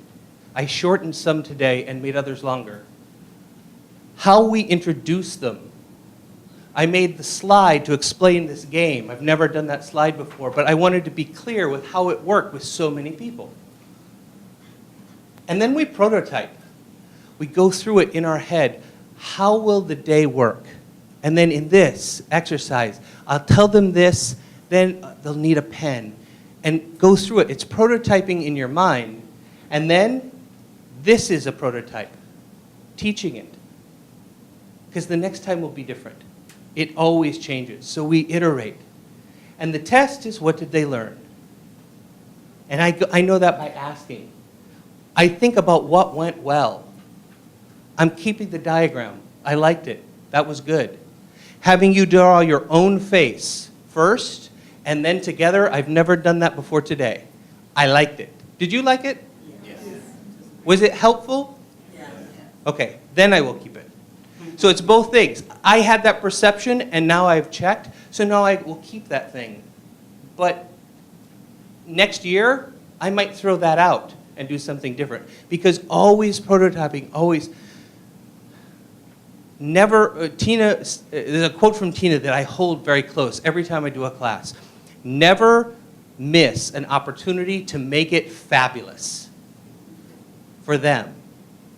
I shortened some today and made others longer. How we introduce them. I made the slide to explain this game. I've never done that slide before, but I wanted to be clear with how it worked with so many people. And then we prototype. We go through it in our head. How will the day work? And then in this exercise, I'll tell them this, then they'll need a pen. And go through it. It's prototyping in your mind. And then this is a prototype. Teaching it. Because the next time will be different. It always changes. So we iterate. And the test is, what did they learn? And I know that by asking. I think about what went well. I'm keeping the diagram. I liked it. That was good. Having you draw your own face first, and then together, I've never done that before today. I liked it. Did you like it? Yes. Was it helpful? Yeah. Okay, then I will keep it. So it's both things. I had that perception, and now I've checked, so now I will keep that thing. But next year, I might throw that out and do something different. Because always prototyping, always. Never, Tina, there's a quote from Tina that I hold very close every time I do a class. Never miss an opportunity to make it fabulous. For them,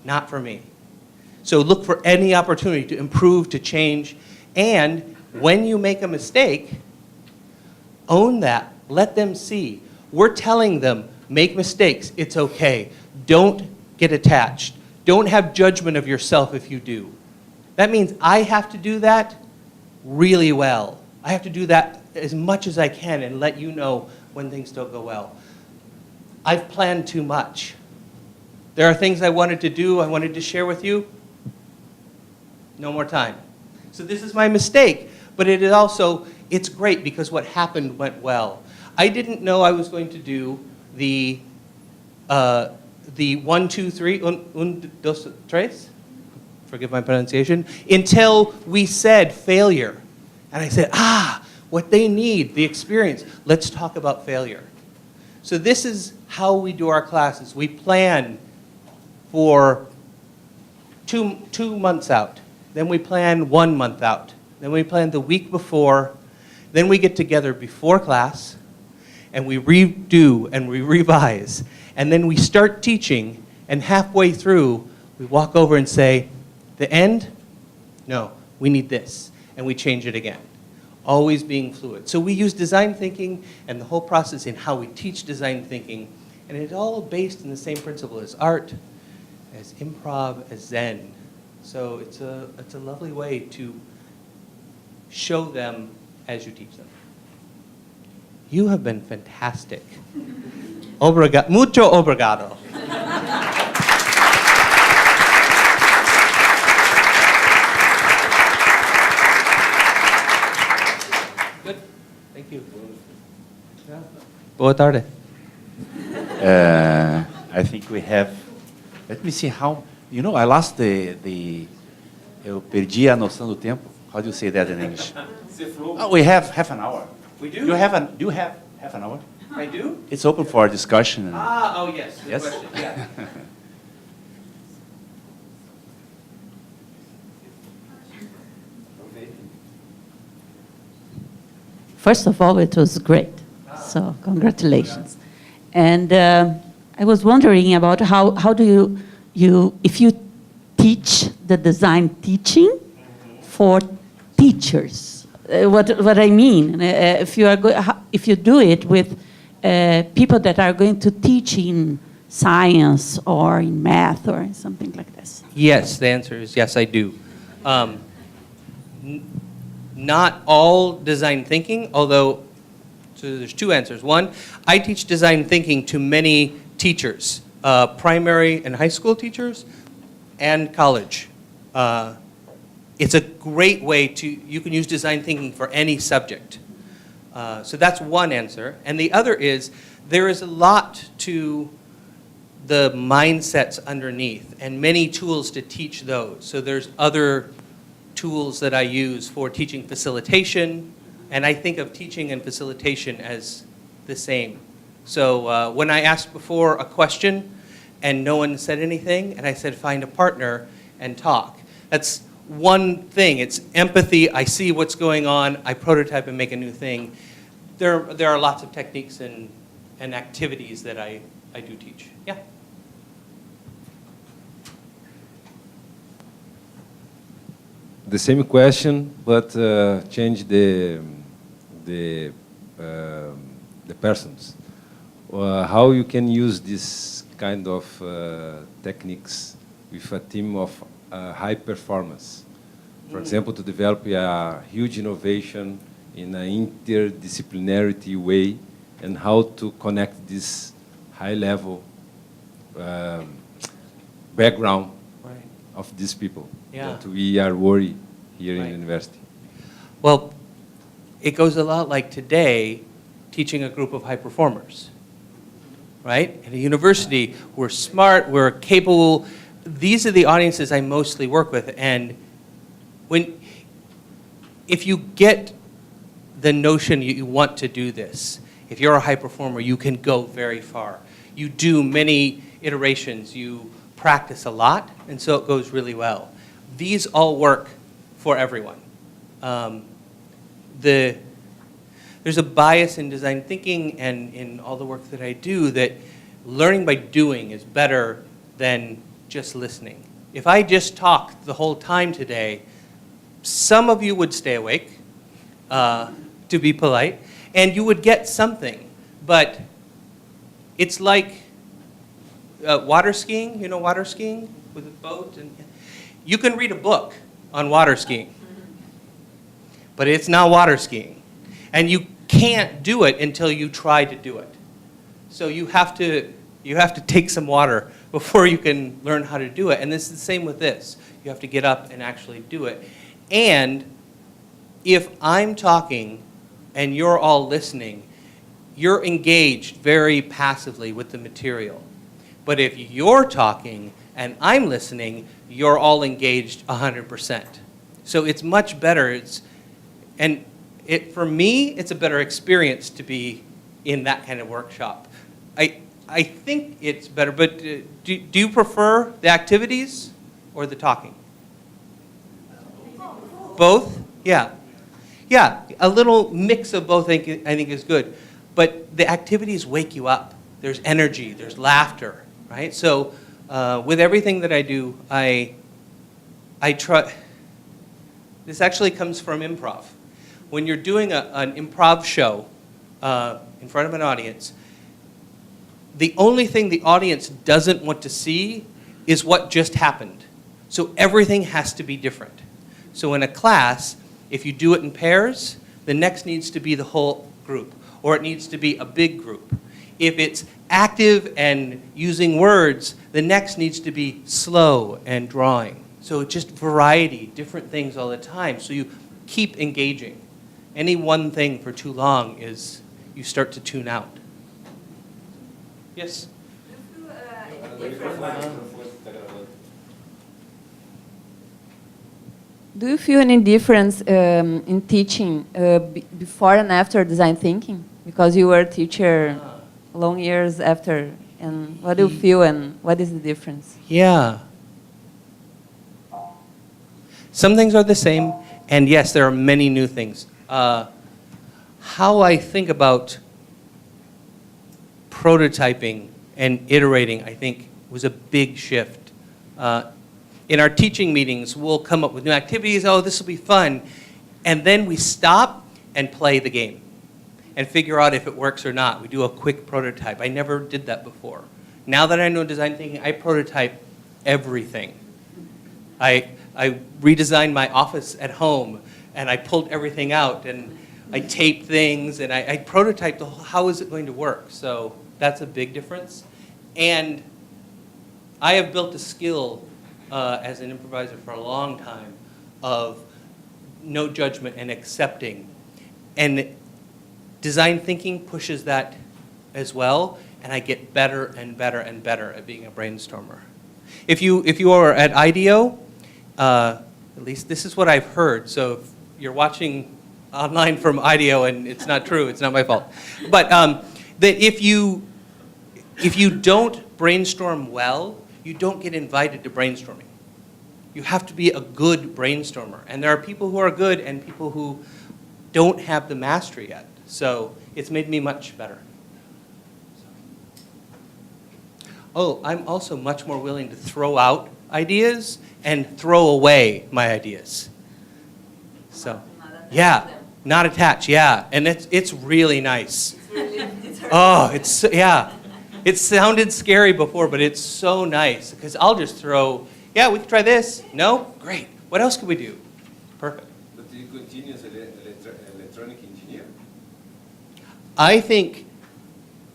not for me. So look for any opportunity to improve, to change, and when you make a mistake, own that. Let them see. We're telling them, make mistakes, it's okay. Don't get attached. Don't have judgment of yourself if you do. That means I have to do that really well. I have to do that as much as I can and let you know when things don't go well. I've planned too much. There are things I wanted to do, I wanted to share with you. No more time. So this is my mistake, but it is also, it's great because what happened went well. I didn't know I was going to do the 1, 2, 3, un, dos, tres? Forgive my pronunciation, until we said failure. And I said, what they need, the experience. Let's talk about failure. So this is how we do our classes. We plan for two months out. Then we plan 1 month out. Then we plan the week before. Then we get together before class. And we redo and we revise. And then we start teaching. And halfway through, we walk over and say, the end? No, we need this. And we change it again. Always being fluid. So we use design thinking and the whole process in how we teach design thinking. And it's all based in the same principle as art, as improv, as Zen. So it's a lovely way to show them as you teach them. You have been fantastic. Mucho obrigado. Good. Thank you. Yeah. Boa tarde. I think we have. Let me see how. You know, I lost eu perdi a noção do tempo. How do you say that in English? Oh, we have half an hour. We do? Do you have half an hour? I do? It's open for discussion. Oh yes, good Yes? question, yeah. First of all, it was great. So congratulations. And I was wondering about how do if you teach the design teaching for teachers, what I mean, if you do it with people that are going to teach in science or in math or something like this. Yes, the answer is yes, I do. Not all design thinking, although, so there's two answers. One, I teach design thinking to many teachers, primary and high school teachers, and college. It's a great way you can use design thinking for any subject. So that's one answer. And the other is, there is a lot to the mindsets underneath, and many tools to teach those. So there's other tools that I use for teaching facilitation, and I think of teaching and facilitation as the same. So when I asked before a question and no one said anything, and I said find a partner and talk. That's one thing. It's empathy. I see what's going on. I prototype and make a new thing. There are lots of techniques and activities that I do teach. Yeah. The same question, but change the persons. How you can use this kind of techniques with a team of high performance? For example, to develop a huge innovation in an interdisciplinarity way, and how to connect this high-level background of these people that we are worried here in the university. Well, it goes a lot like today, teaching a group of high performers, right? At a university, we're smart, we're capable. These are the audiences I mostly work with, and if you get the notion you want to do this, if you're a high performer, you can go very far. You do many iterations, you practice a lot, and so it goes really well. These all work for everyone. There's a bias in design thinking and in all the work that I do that learning by doing is better than just listening. If I just talked the whole time today, some of you would stay awake, to be polite, and you would get something. But it's like water skiing. You know water skiing with a boat? And you can read a book on water skiing, but it's not water skiing. And you can't do it until you try to do it. So you have to take some water before you can learn how to do it. And this is the same with this. You have to get up and actually do it. And if I'm talking and you're all listening, you're engaged very passively with the material. But if you're talking and I'm listening, you're all engaged 100%. So it's much better. For me, it's a better experience to be in that kind of workshop. I think it's better, but do you prefer the activities or the talking? Both? Yeah. Yeah, a little mix of both I think is good. But the activities wake you up. There's energy, there's laughter, right? So with everything that I do, I try. This actually comes from improv. When you're doing an improv show in front of an audience, the only thing the audience doesn't want to see is what just happened. So everything has to be different. So in a class, if you do it in pairs, the next needs to be the whole group, or it needs to be a big group. If it's active and using words, the next needs to be slow and drawing. So just variety, different things all the time, so you keep engaging. Any one thing for too long is you start to tune out. Yes? Do you feel any difference in teaching before and after design thinking? Because you were a teacher long years after, and what do you feel and what is the difference? Yeah. Some things are the same, and yes, there are many new things. How I think about prototyping and iterating, I think, was a big shift. In our teaching meetings, we'll come up with new activities. Oh, this will be fun. And then we stop and play the game and figure out if it works or not. We do a quick prototype. I never did that before. Now that I know design thinking, I prototype everything. I redesigned my office at home, and I pulled everything out, and I taped things, and I prototyped the whole, how is it going to work. So that's a big difference. And I have built a skill as an improviser for a long time of no judgment and accepting. And design thinking pushes that as well, and I get better and better and better at being a brainstormer. If you are at IDEO, at least this is what I've heard, so if you're watching online from IDEO and it's not true, it's not my fault. But that if you don't brainstorm well, you don't get invited to brainstorming. You have to be a good brainstormer. And there are people who are good and people who don't have the mastery yet. So it's made me much better. Oh, I'm also much more willing to throw out ideas and throw away my ideas. So, yeah, not attach, yeah. And it's really nice. Oh, yeah. It sounded scary before, but it's so nice because I'll just throw, yeah, we could try this. No? Great. What else could we do? Perfect. But do you continue as an electronic engineer? I think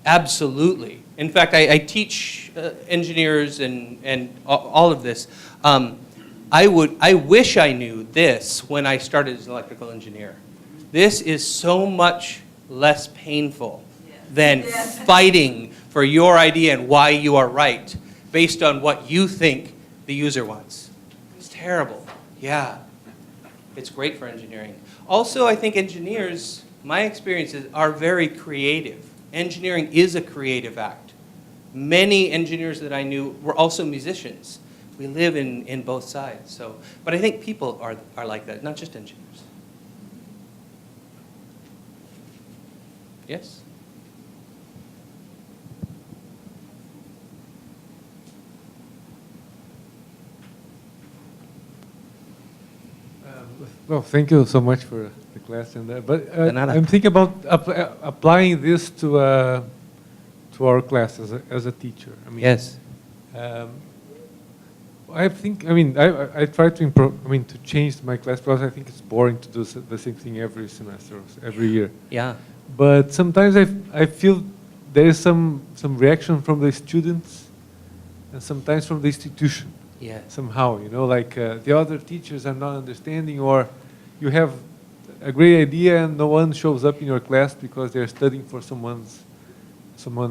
absolutely. In fact, I teach engineers and all of this. I wish I knew this when I started as an electrical engineer. This is so much less painful than fighting for your idea and why you are right based on what you think the user wants. It's terrible. Yeah. It's great for engineering. Also, I think engineers, my experiences, are very creative. Engineering is a creative act. Many engineers that I knew were also musicians. We live in both sides. So, but I think people are like that, not just engineers. Yes? Well, thank you so much for the class and that. But nada. I'm thinking about applying this to our class as a teacher. I mean, Yes. I think. I mean, I try to improve. I mean, to change my class because I think it's boring to do the same thing every semester, or every year. Yeah. But sometimes I feel there is some reaction from the students, and sometimes from the institution. Yeah. Somehow, you know, like the other teachers are not understanding, or you have a great idea and no one shows up in your class because they're studying for someone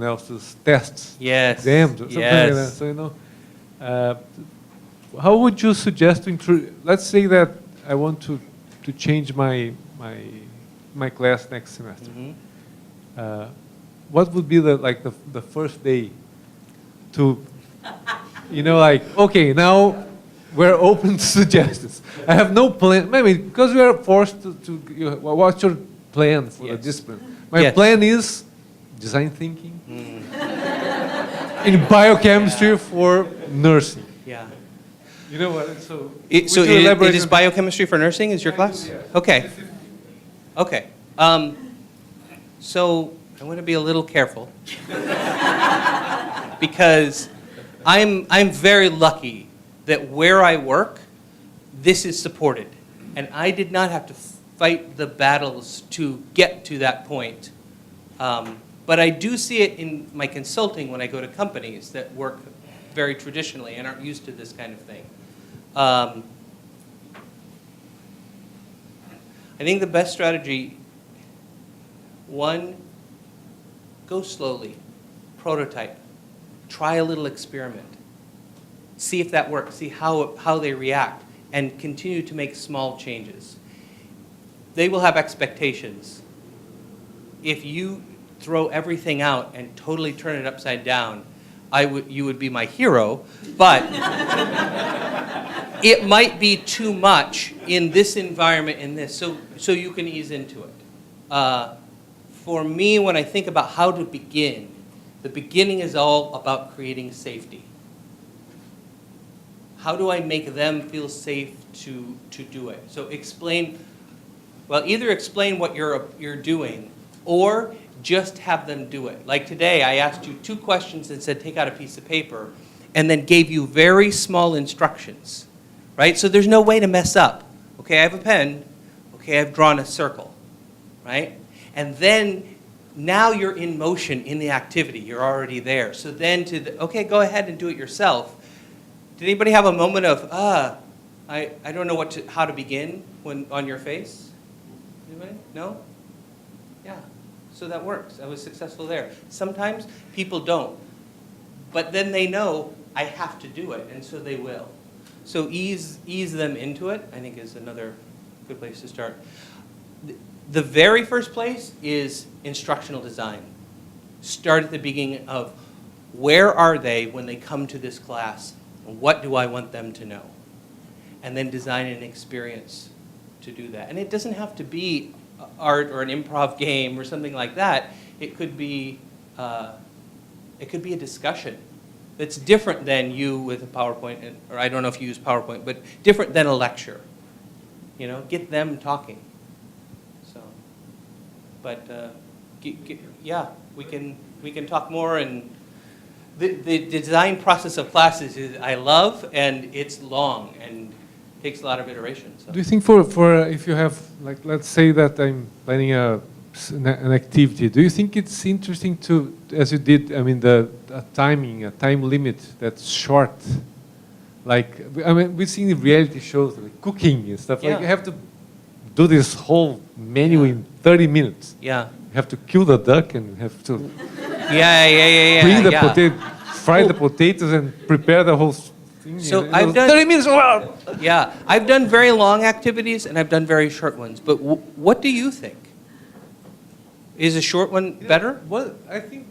else's tests, Yes. exams, or something like that. So, you know, how would you suggest to let's say that I want to change my class next semester. Mm-hmm. What would be the first day to you know, like, okay, now we're open to suggestions. I have no plan. Maybe because we are forced what's your plan for the discipline? My plan is design thinking in biochemistry for nursing. Yeah. You know what? So, So would you elaborate it is on- biochemistry for nursing is your class? Yeah. Okay. Okay. So I want to be a little careful because I'm very lucky that where I work, this is supported. And I did not have to fight the battles to get to that point. But I do see it in my consulting when I go to companies that work very traditionally and aren't used to this kind of thing. I think the best strategy, one, go slowly, prototype, try a little experiment, see if that works, see how they react, and continue to make small changes. They will have expectations. If you throw everything out and totally turn it upside down, you would be my hero, but it might be too much in this environment, in this, so you can ease into it. For me, when I think about how to begin, the beginning is all about creating safety. How do I make them feel safe to do it? So either explain what you're doing, or just have them do it. Like today, I asked you 2 questions and said, take out a piece of paper, and then gave you very small instructions, right? So there's no way to mess up. Okay, I have a pen. Okay, I've drawn a circle, right? And then now you're in motion in the activity. You're already there. So then okay, go ahead and do it yourself. Did anybody have a moment of, I don't know how to begin on your face? Anybody? No? Yeah. So that works. I was successful there. Sometimes people don't. But then they know I have to do it, and so they will. So ease them into it, I think, is another good place to start. The very first place is instructional design. Start at the beginning of where are they when they come to this class? What do I want them to know? And then design an experience to do that. And it doesn't have to be art or an improv game or something like that. It could be a discussion that's different than you with a PowerPoint, or I don't know if you use PowerPoint, but different than a lecture. You know, get them talking. So, but yeah, we can talk more. And the design process of classes is I love, and it's long and takes a lot of iteration. So. Do you think for if you have, like, let's say that I'm planning an activity, do you think it's interesting to, as you did, I mean, a time limit that's short? Like, I mean, we've seen the reality shows, like cooking and stuff. Yeah. Like, you have to do this whole menu in 30 minutes. Yeah. You have to kill the duck and have to Yeah. bring the fry the potatoes and prepare the whole thing. So and I've done 30 minutes. Wow. Yeah, I've done very long activities and I've done very short ones. But what do you think? Is a short one better? Well, I think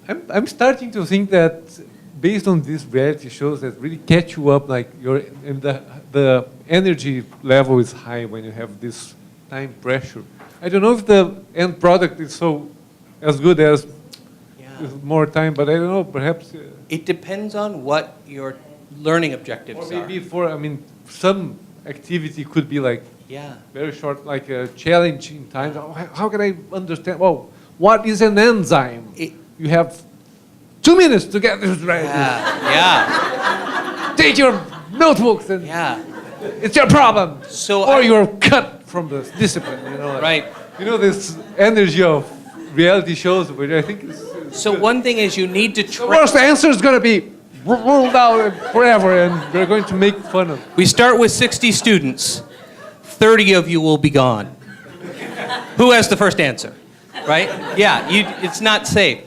I'm starting to think that based on these reality shows that really catch you up, like the energy level is high when you have this time pressure. I don't know if the end product is so as good as with more time, but I don't know. Perhaps it depends on what your learning objectives or maybe some activity could be like Yeah. very short, like a challenge in time. How can I understand? Well, what is an enzyme? You have 2 minutes to get this right. Yeah. Take your notebooks and it's your problem. So or you're cut from the discipline. You know, like, Right. You know this energy of reality shows, which I think is. So one thing is you need to The worst answer is going to be ruled out forever, and we're going to make fun of it. We start with 60 students. 30 of you will be gone. Who has the first answer? Right? Yeah, it's not safe.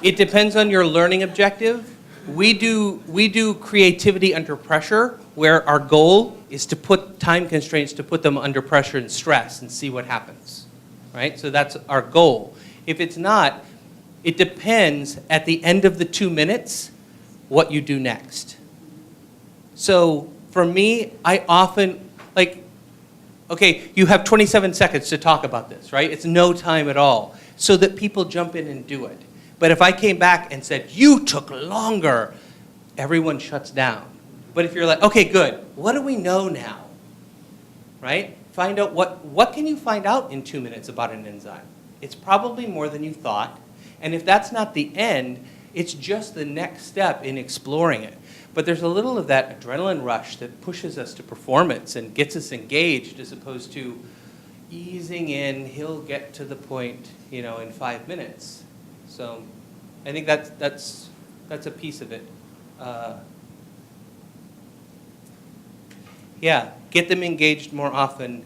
It depends on your learning objective. We do creativity under pressure, where our goal is to put time constraints to put them under pressure and stress and see what happens. Right? So that's our goal. If it's not, it depends at the end of the 2 minutes what you do next. So for me, I often, like, okay, you have 27 seconds to talk about this, right? It's no time at all, so that people jump in and do it. But if I came back and said, you took longer, everyone shuts down. But if you're like, okay, good, what do we know now, right? Find out what can you find out in 2 minutes about an enzyme? It's probably more than you thought. And if that's not the end, it's just the next step in exploring it. But there's a little of that adrenaline rush that pushes us to performance and gets us engaged, as opposed to easing in, he'll get to the point, you know, in 5 minutes. So I think that's a piece of it. Yeah, get them engaged more often.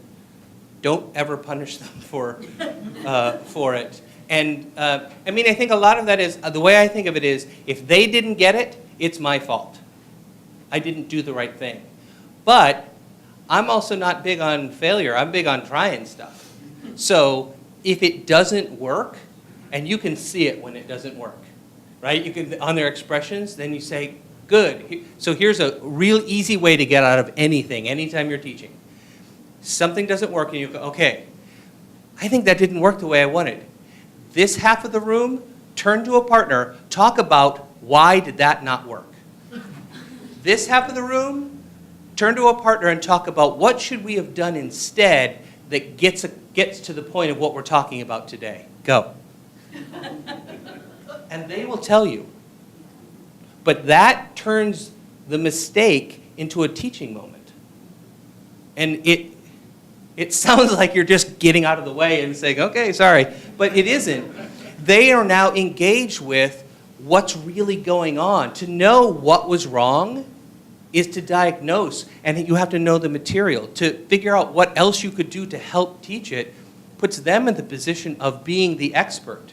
Don't ever punish them for it. And I mean, I think a lot of that is, the way I think of it is, if they didn't get it, it's my fault. I didn't do the right thing. But I'm also not big on failure. I'm big on trying stuff. So if it doesn't work, and you can see it when it doesn't work, right? You can, on their expressions, then you say, good. So here's a real easy way to get out of anything, anytime you're teaching. Something doesn't work and you go, okay, I think that didn't work the way I wanted. This half of the room, turn to a partner, talk about why did that not work. This half of the room, turn to a partner and talk about what should we have done instead that gets to the point of what we're talking about today. Go. And they will tell you. But that turns the mistake into a teaching moment. And it sounds like you're just getting out of the way and saying, okay, sorry. But it isn't. They are now engaged with what's really going on. To know what was wrong is to diagnose, and you have to know the material. To figure out what else you could do to help teach it puts them in the position of being the expert.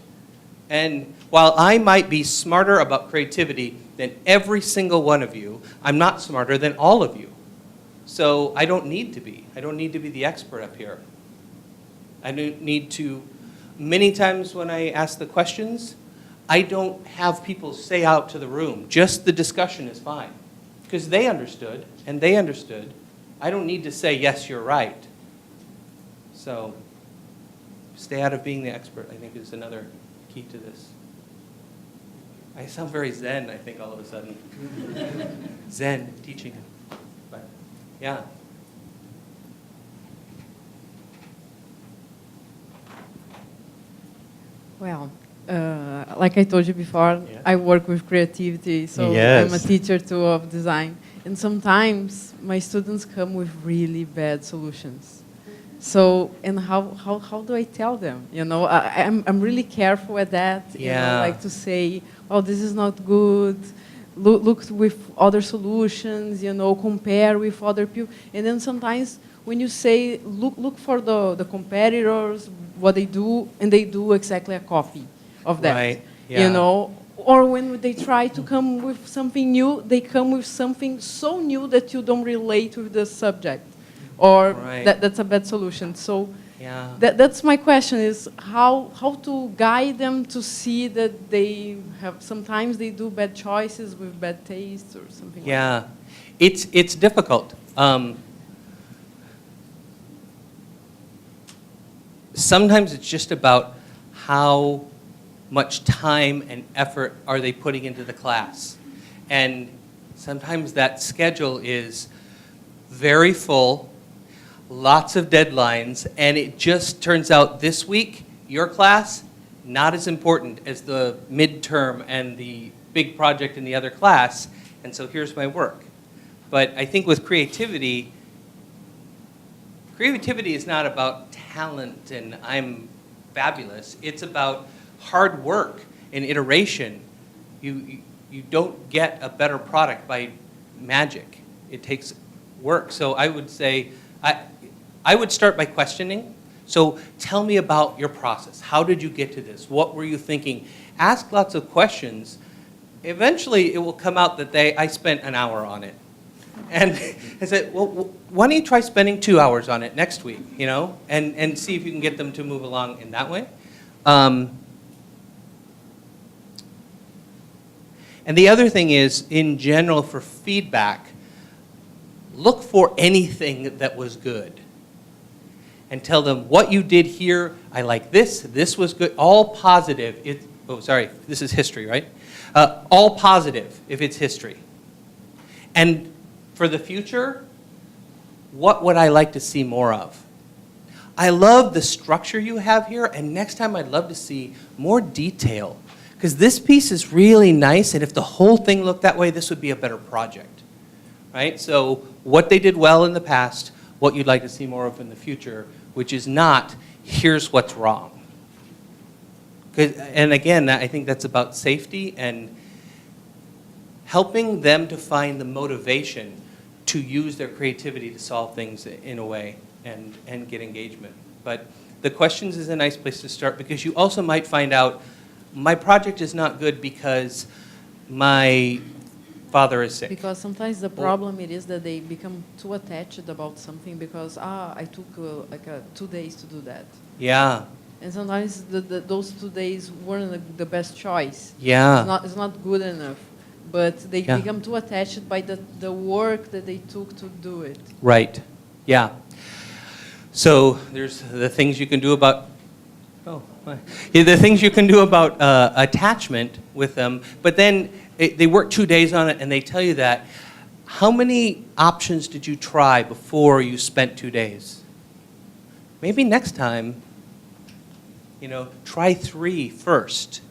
And while I might be smarter about creativity than every single one of you, I'm not smarter than all of you. So I don't need to be. I don't need to be the expert up here. I don't need to, many times when I ask the questions, I don't have people say out to the room, just the discussion is fine. Because they understood, and they understood. I don't need to say, yes, you're right. So stay out of being the expert, I think, is another key to this. I sound very zen, I think, all of a sudden. Zen, teaching. But, yeah. Well, like I told you before, Yeah. I work with creativity, so Yes. I'm a teacher too of design. And sometimes my students come with really bad solutions. So, and how do I tell them? You know, I'm really careful at that. Yeah. You know, like to say, oh, this is not good. Look with other solutions, you know, compare with other people. And then sometimes when you say, look for the competitors, what they do, and they do exactly a copy of that. Right, yeah. You know, or when they try to come with something new, they come with something so new that you don't relate with the subject. Or Right. that's a bad solution. So Yeah. that's my question is how to guide them to see that they have, sometimes they do bad choices with bad taste or something like that. Yeah. It's difficult. Sometimes it's just about how much time and effort are they putting into the class. And sometimes that schedule is very full, lots of deadlines, and it just turns out this week, your class, not as important as the midterm and the big project in the other class, and so here's my work. But I think with creativity is not about talent and I'm fabulous. It's about hard work and iteration. You don't get a better product by magic. It takes work. So I would say, I would start by questioning. So tell me about your process. How did you get to this? What were you thinking? Ask lots of questions. Eventually, it will come out that I spent an hour on it. And I said, well, why don't you try spending 2 hours on it next week, you know, and see if you can get them to move along in that way. And the other thing is, in general, for feedback, look for anything that was good. And tell them what you did here, I like this was good, all positive. Oh, sorry, this is history, right? All positive if it's history. And for the future, what would I like to see more of? I love the structure you have here, and next time I'd love to see more detail. Because this piece is really nice, and if the whole thing looked that way, this would be a better project. Right? So what they did well in the past, what you'd like to see more of in the future, which is not, here's what's wrong. And again, I think that's about safety and helping them to find the motivation to use their creativity to solve things in a way and get engagement. But the questions is a nice place to start because you also might find out, my project is not good because my father is sick. Because sometimes the problem it is that they become too attached about something because, I took 2 days to do that. Yeah. And sometimes those 2 days weren't the best choice. Yeah. It's not good enough. But they Yeah. become too attached by the work that they took to do it. Right. Yeah. So there's the things you can do about. Oh, yeah, the things you can do about attachment with them. But then they work 2 days on it, and they tell you that. How many options did you try before you spent 2 days? Maybe next time, try 3 first.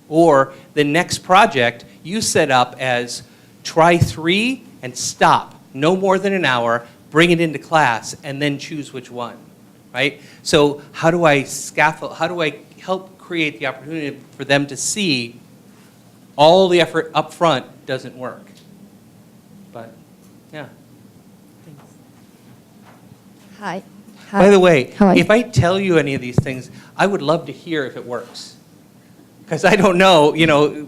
Or the next project you set up as try 3 and stop, no more than an hour, bring it into class, and then choose which one, right? So how do I help create the opportunity for them to see all the effort up front doesn't work? But, yeah. Hi. By the way, Hi. if I tell you any of these things, I would love to hear if it works. Because I don't know,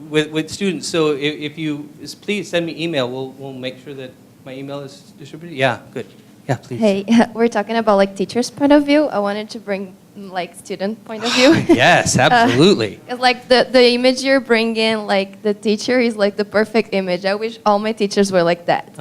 with students. So if you, please send me email. We'll make sure that my email is distributed. Yeah, good. Yeah, please. Hey, we're talking about like teacher's point of view. I wanted to bring like student point of view. Yes, absolutely. It's like the image you're bringing, like the teacher is like the perfect image. I wish all my teachers were like that,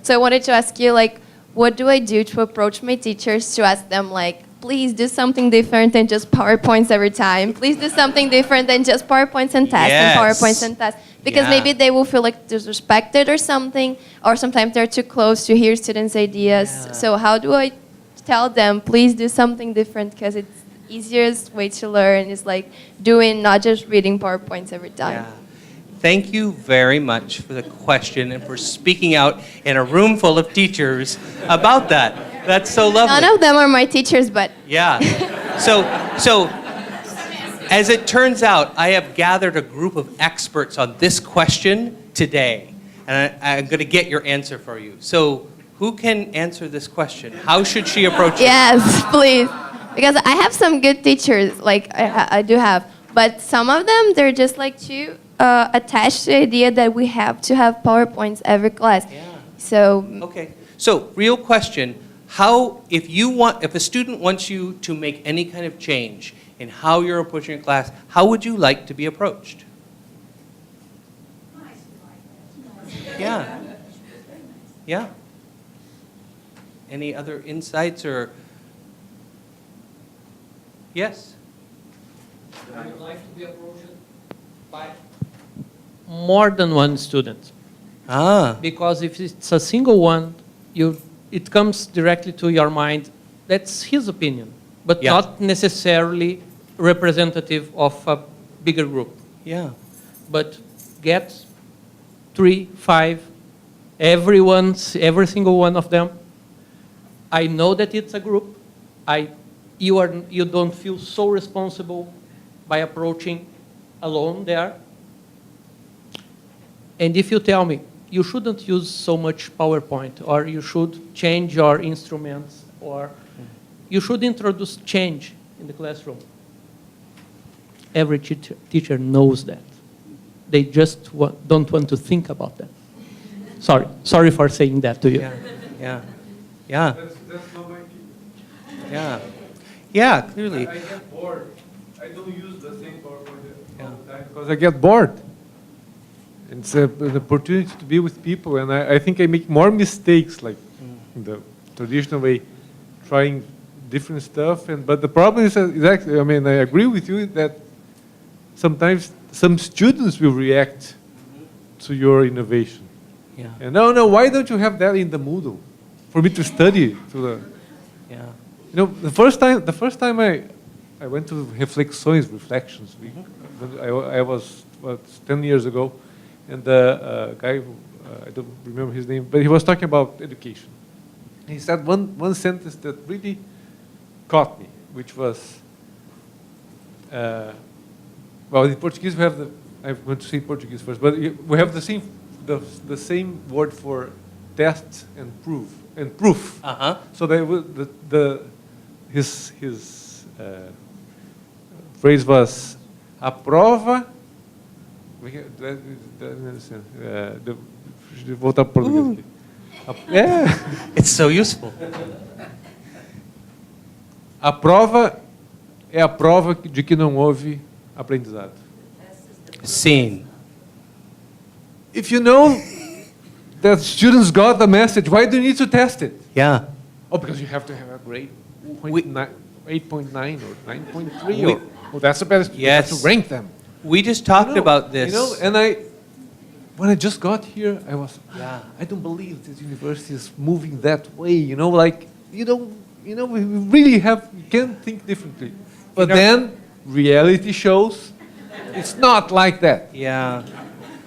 So I wanted to ask you, like, what do I do to approach my teachers to ask them, like, please do something different than just PowerPoints every time. Please do something different than just PowerPoints and tests and PowerPoints and tests. Because maybe they will feel like disrespected or something, or sometimes they're too close to hear students' ideas. Yeah. So how do I tell them, please do something different? Because it's the easiest way to learn is like doing, not just reading PowerPoints every time. Yeah. Thank you very much for the question and for speaking out in a room full of teachers about that. That's so lovely. None of them are my teachers, but Yeah. So as it turns out, I have gathered a group of experts on this question today, and I'm going to get your answer for you. So who can answer this question? How should she approach it? yes, please. Because I have some good teachers, like I do have, but some of them, they're just like too attached to the idea that we have to have PowerPoints every class. Yeah. So Okay. So real question. How, if a student wants you to make any kind of change in how you're approaching your class, how would you like to be approached? Yeah. Yeah. Any other insights or? Yes. I would like to be approached by more than one student. Because if it's a single one, it comes directly to your mind. That's his opinion, but not necessarily representative of a bigger group. Yeah. But get 3, 5, every single one of them. I know that it's a group. You don't feel so responsible by approaching alone there. And if you tell me, you shouldn't use so much PowerPoint, or you should change your instruments, or you should introduce change in the classroom. Every teacher knows that. They just don't want to think about that. Sorry for saying that to you. Yeah. That's not my key. Yeah. Yeah, clearly. I get bored. I don't use the same PowerPoint all the time because I get bored. It's an opportunity to be with people, and I think I make more mistakes, like in the traditional way, trying different stuff. But the problem is exactly, I agree with you that sometimes some students will react to your innovation. Yeah. And no, why don't you have that in the Moodle for me to study? The first time I went to Reflections week, I was 10 years ago, and the guy, I don't remember his name, but he was talking about education. He said one sentence that really caught me, which was, well, in Portuguese we have I'm going to say Portuguese first, but we have the same word for test and proof. So his phrase was, a prova. Voltar para o português aqui. It's so useful. A prova é a prova de que não houve aprendizado. Scene. If you know that students got the message, why do you need to test it? Yeah. Oh, because you have to have a grade 8.9 or 9.3 We- or oh, that's the best. You have Yes. to rank them. We just talked You know, about this. You know, and when I just got here, I was, Yeah. I don't believe this university is moving that way. You know, like we really can't think differently. But You know- then reality shows it's not like that. Yeah.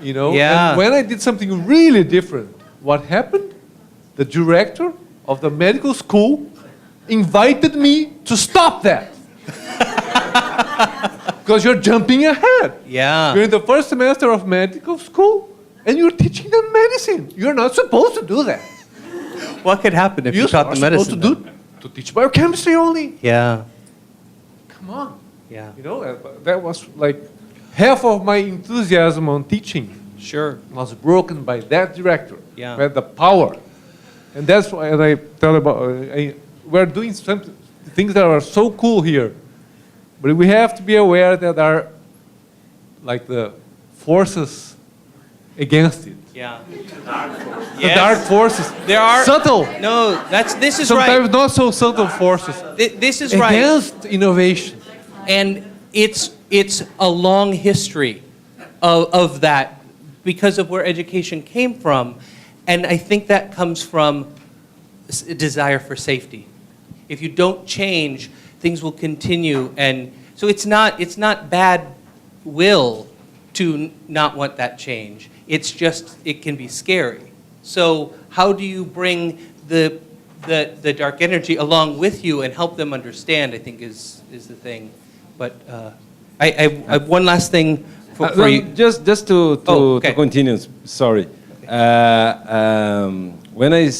You know, Yeah. and when I did something really different, what happened? The director of the medical school invited me to stop that. Because you're jumping ahead. Yeah. You're in the first semester of medical school and you're teaching them medicine. You're not supposed to do that. What could happen if you You're taught the medicine? supposed to teach biochemistry only. Yeah. Come on. Yeah. You know, that was like half of my enthusiasm on teaching Sure. was broken by that director. Yeah. Who had the power. And that's why I tell about, we're doing some things that are so cool here. But we have to be aware that there are like the forces against it. Yeah. The dark forces. There are subtle. No, this is Sometimes right. not so subtle forces This is right. against innovation. And it's a long history of that because of where education came from. And I think that comes from a desire for safety. If you don't change, things will continue. And so it's not bad will to not want that change. It's just, it can be scary. So how do you bring the dark energy along with you and help them understand, I think is the thing. But I have one last thing for you. Just to okay. continue, sorry. When I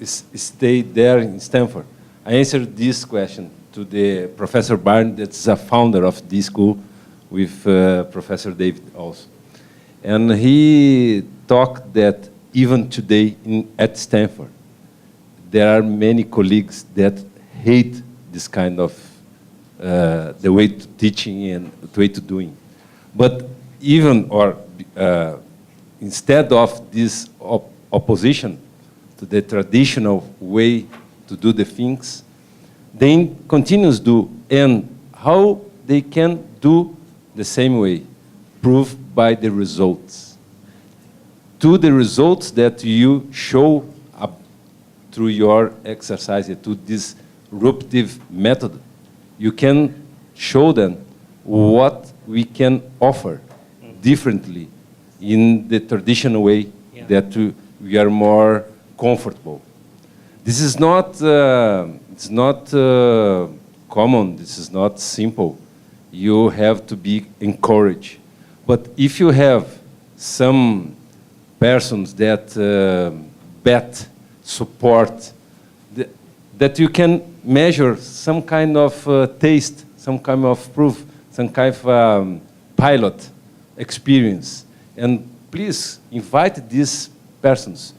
stayed there in Stanford, I answered this question to the Professor Barnes, that's a founder of this school, with Professor David also. And he talked that even today at Stanford, there are many colleagues that hate this kind of the way to teaching and the way to doing. But even, or instead of this opposition to the traditional way to do the things, they continues do, and how they can do the same way, proved by the results. To the results that you show up through your exercise, to this disruptive method, you can show them what we can offer differently in the traditional way that we are more comfortable. This is not, it's not common, this is not simple. You have to be encouraged. But if you have some persons that support, that you can measure some kind of taste, some kind of proof, some kind of pilot experience. And please invite these persons.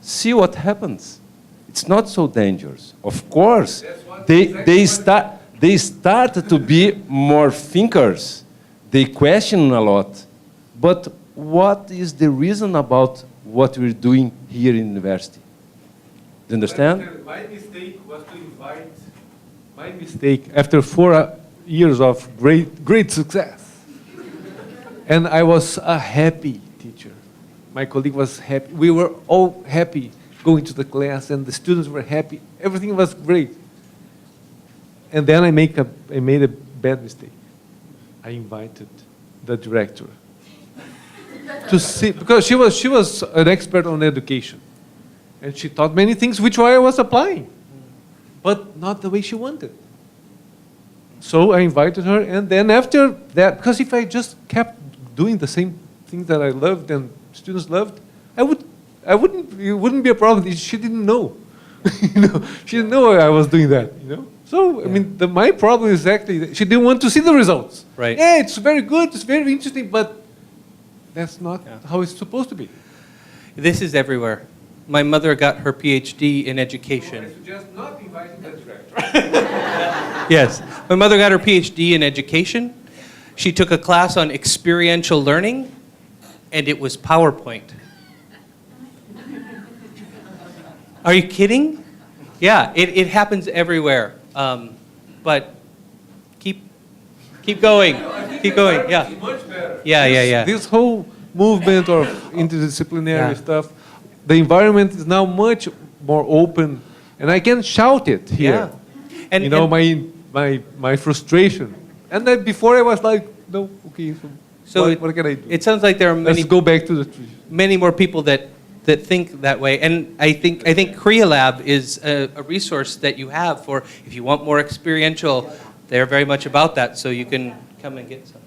See what happens. It's not so dangerous. Of course, they start to be more thinkers. They question a lot. But what is the reason about what we're doing here in university? Do you understand? My mistake was to invite. My mistake after 4 years of great success, and I was a happy teacher. My colleague was happy. We were all happy going to the class, and the students were happy. Everything was great. And then I made a bad mistake. I invited the director to see, because she was an expert on education. And she taught many things which I was applying, but not the way she wanted. So I invited her, and then after that, because if I just kept doing the same thing that I loved and students loved, it wouldn't be a problem. She didn't know. She didn't know I was doing that. So I mean, my problem is actually that she didn't want to see the results. Right. Yeah, it's very good, it's very interesting, but that's not how it's supposed to be. This is everywhere. My mother got her PhD in education. I suggest not inviting the director. Yes. My mother got her PhD in education. She took a class on experiential learning, and it was PowerPoint. Are you kidding? Yeah, it happens everywhere. But keep going. Keep going. Yeah. Much better. Yeah. This whole movement of interdisciplinary stuff, the environment is now much more open, and I can shout it here. Yeah. And, you know, my frustration. And then before I was like, no, okay, so what can I do? It sounds like there are Let's go back to the tree. many more people that think that way. And I think CreaLab is a resource that you have for if you want more experiential. They're very much about that, so you can come and get some.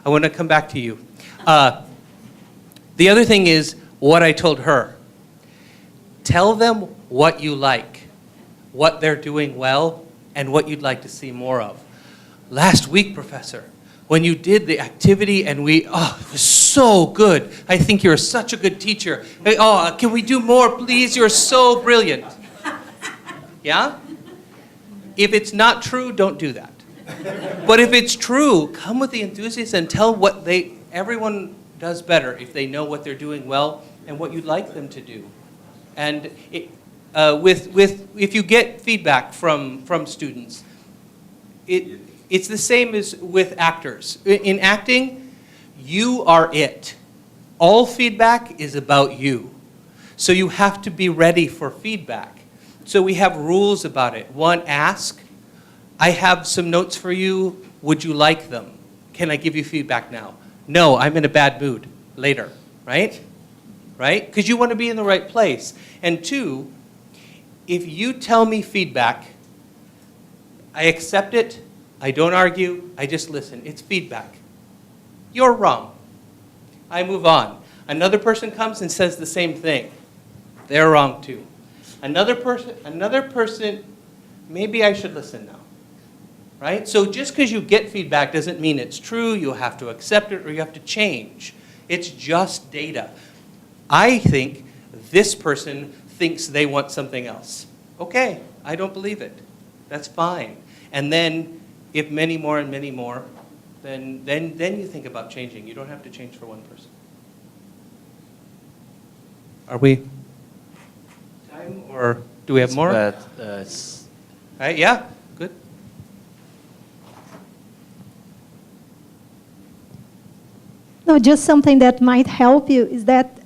I want to come back to you. The other thing is what I told her. Tell them what you like, what they're doing well, and what you'd like to see more of. Last week, Professor, when you did the activity and it was so good. I think you're such a good teacher. Oh, can we do more, please? You're so brilliant. Yeah? If it's not true, don't do that. But if it's true, come with the enthusiasm and tell what everyone does better if they know what they're doing well and what you'd like them to do. And if you get feedback from students, it's the same as with actors. In acting, you are it. All feedback is about you. So you have to be ready for feedback. So we have rules about it. One, ask. I have some notes for you. Would you like them? Can I give you feedback now? No, I'm in a bad mood. Later, right? Right? Because you want to be in the right place. And two, if you tell me feedback, I accept it. I don't argue. I just listen. It's feedback. You're wrong. I move on. Another person comes and says the same thing. They're wrong too. Another person, maybe I should listen now. Right? So just because you get feedback doesn't mean it's true. You have to accept it or you have to change. It's just data. I think this person thinks they want something else. Okay, I don't believe it. That's fine. And then if many more and many more, then you think about changing. You don't have to change for one person. Are we time or do we have more? Right, yeah, good. No, just something that might help you is that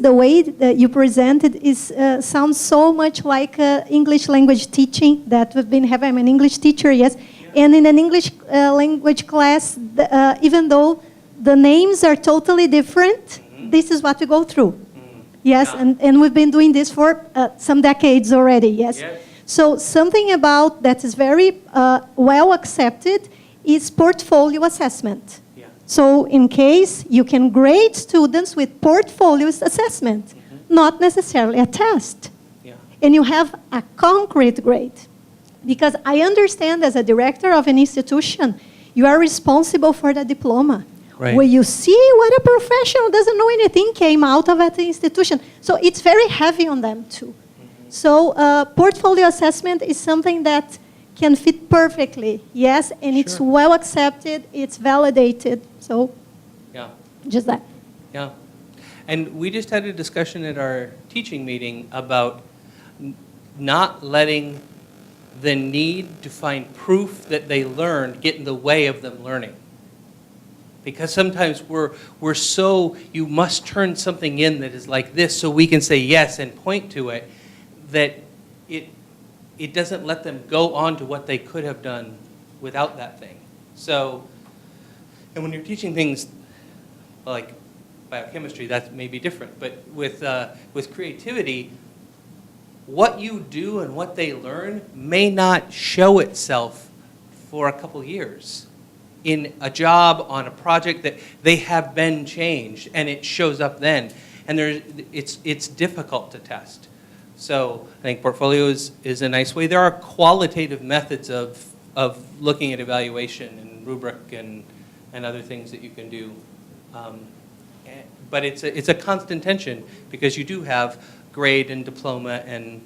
the way that you presented sounds so much like English language teaching that we've been having. I'm an English teacher, yes. And in an English language class, even though the names are totally different, this is what we go through. Yes, and we've been doing this for some decades already, yes. So something about that is very well accepted is portfolio assessment. So in case you can grade students with portfolio assessment, not necessarily a test. And you have a concrete grade. Because I understand as a director of an institution, you are responsible for the diploma. Right. Where you see what a professional doesn't know anything came out of that institution. So it's very heavy on them too. So portfolio assessment is something that can fit perfectly, yes, and it's well accepted, it's validated, so just that. Yeah, and we just had a discussion at our teaching meeting about not letting the need to find proof that they learned get in the way of them learning. Because sometimes we're so, you must turn something in that is like this so we can say yes and point to it, that it doesn't let them go on to what they could have done without that thing. So, and when you're teaching things like biochemistry, that may be different. But with creativity, what you do and what they learn may not show itself for a couple years in a job, on a project that they have been changed, and it shows up then. And it's difficult to test. So I think portfolio is a nice way. There are qualitative methods of looking at evaluation and rubric and other things that you can do. But it's a constant tension because you do have grade and diploma, and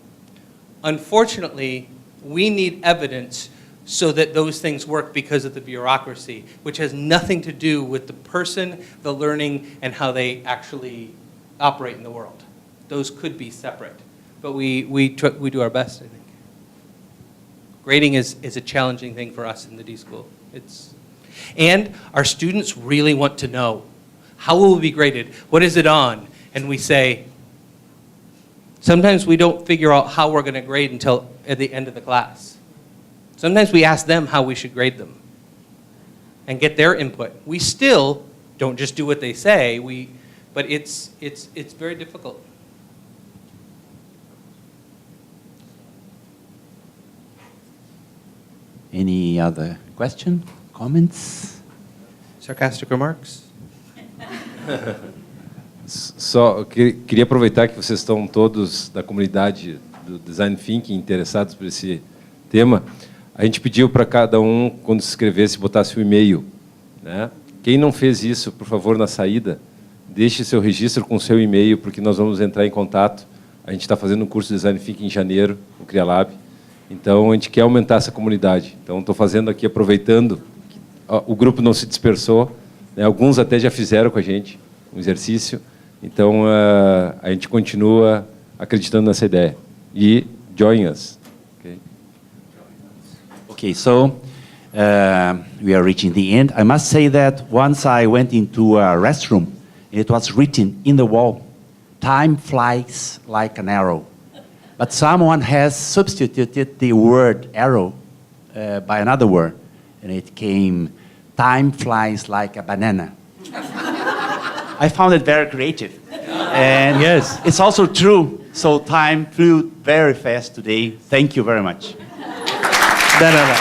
unfortunately, we need evidence so that those things work because of the bureaucracy, which has nothing to do with the person, the learning, and how they actually operate in the world. Those could be separate, but we do our best, I think. Grading is a challenging thing for us in the D School. And our students really want to know, how will we be graded? What is it on? And we say, sometimes we don't figure out how we're going to grade until at the end of the class. Sometimes we ask them how we should grade them and get their input. We still don't just do what they say, but it's very difficult. Any other question, comments? Sarcastic remarks? Só eu queria aproveitar que vocês estão todos da comunidade do Design Thinking interessados por esse tema. A gente pediu para cada um, quando se inscrevesse, botasse um e-mail, né? Quem não fez isso, por favor, na saída, deixe seu registro com seu e-mail, porque nós vamos entrar em contato. A gente está fazendo um curso de Design Thinking em janeiro, no CriaLab. Então, a gente quer aumentar essa comunidade. Então, estou fazendo aqui, aproveitando que o grupo não se dispersou, né? Alguns até já fizeram com a gente um exercício. Então, a gente continua acreditando nessa ideia. E join us. Okay, so we are reaching the end. I must say that once I went into a restroom, it was written in the wall, "Time flies like an arrow." But someone has substituted the word arrow by another word, and it came, "Time flies like a banana." I found it very creative. And yes, it's also true. So time flew very fast today. Thank you very much. Banana.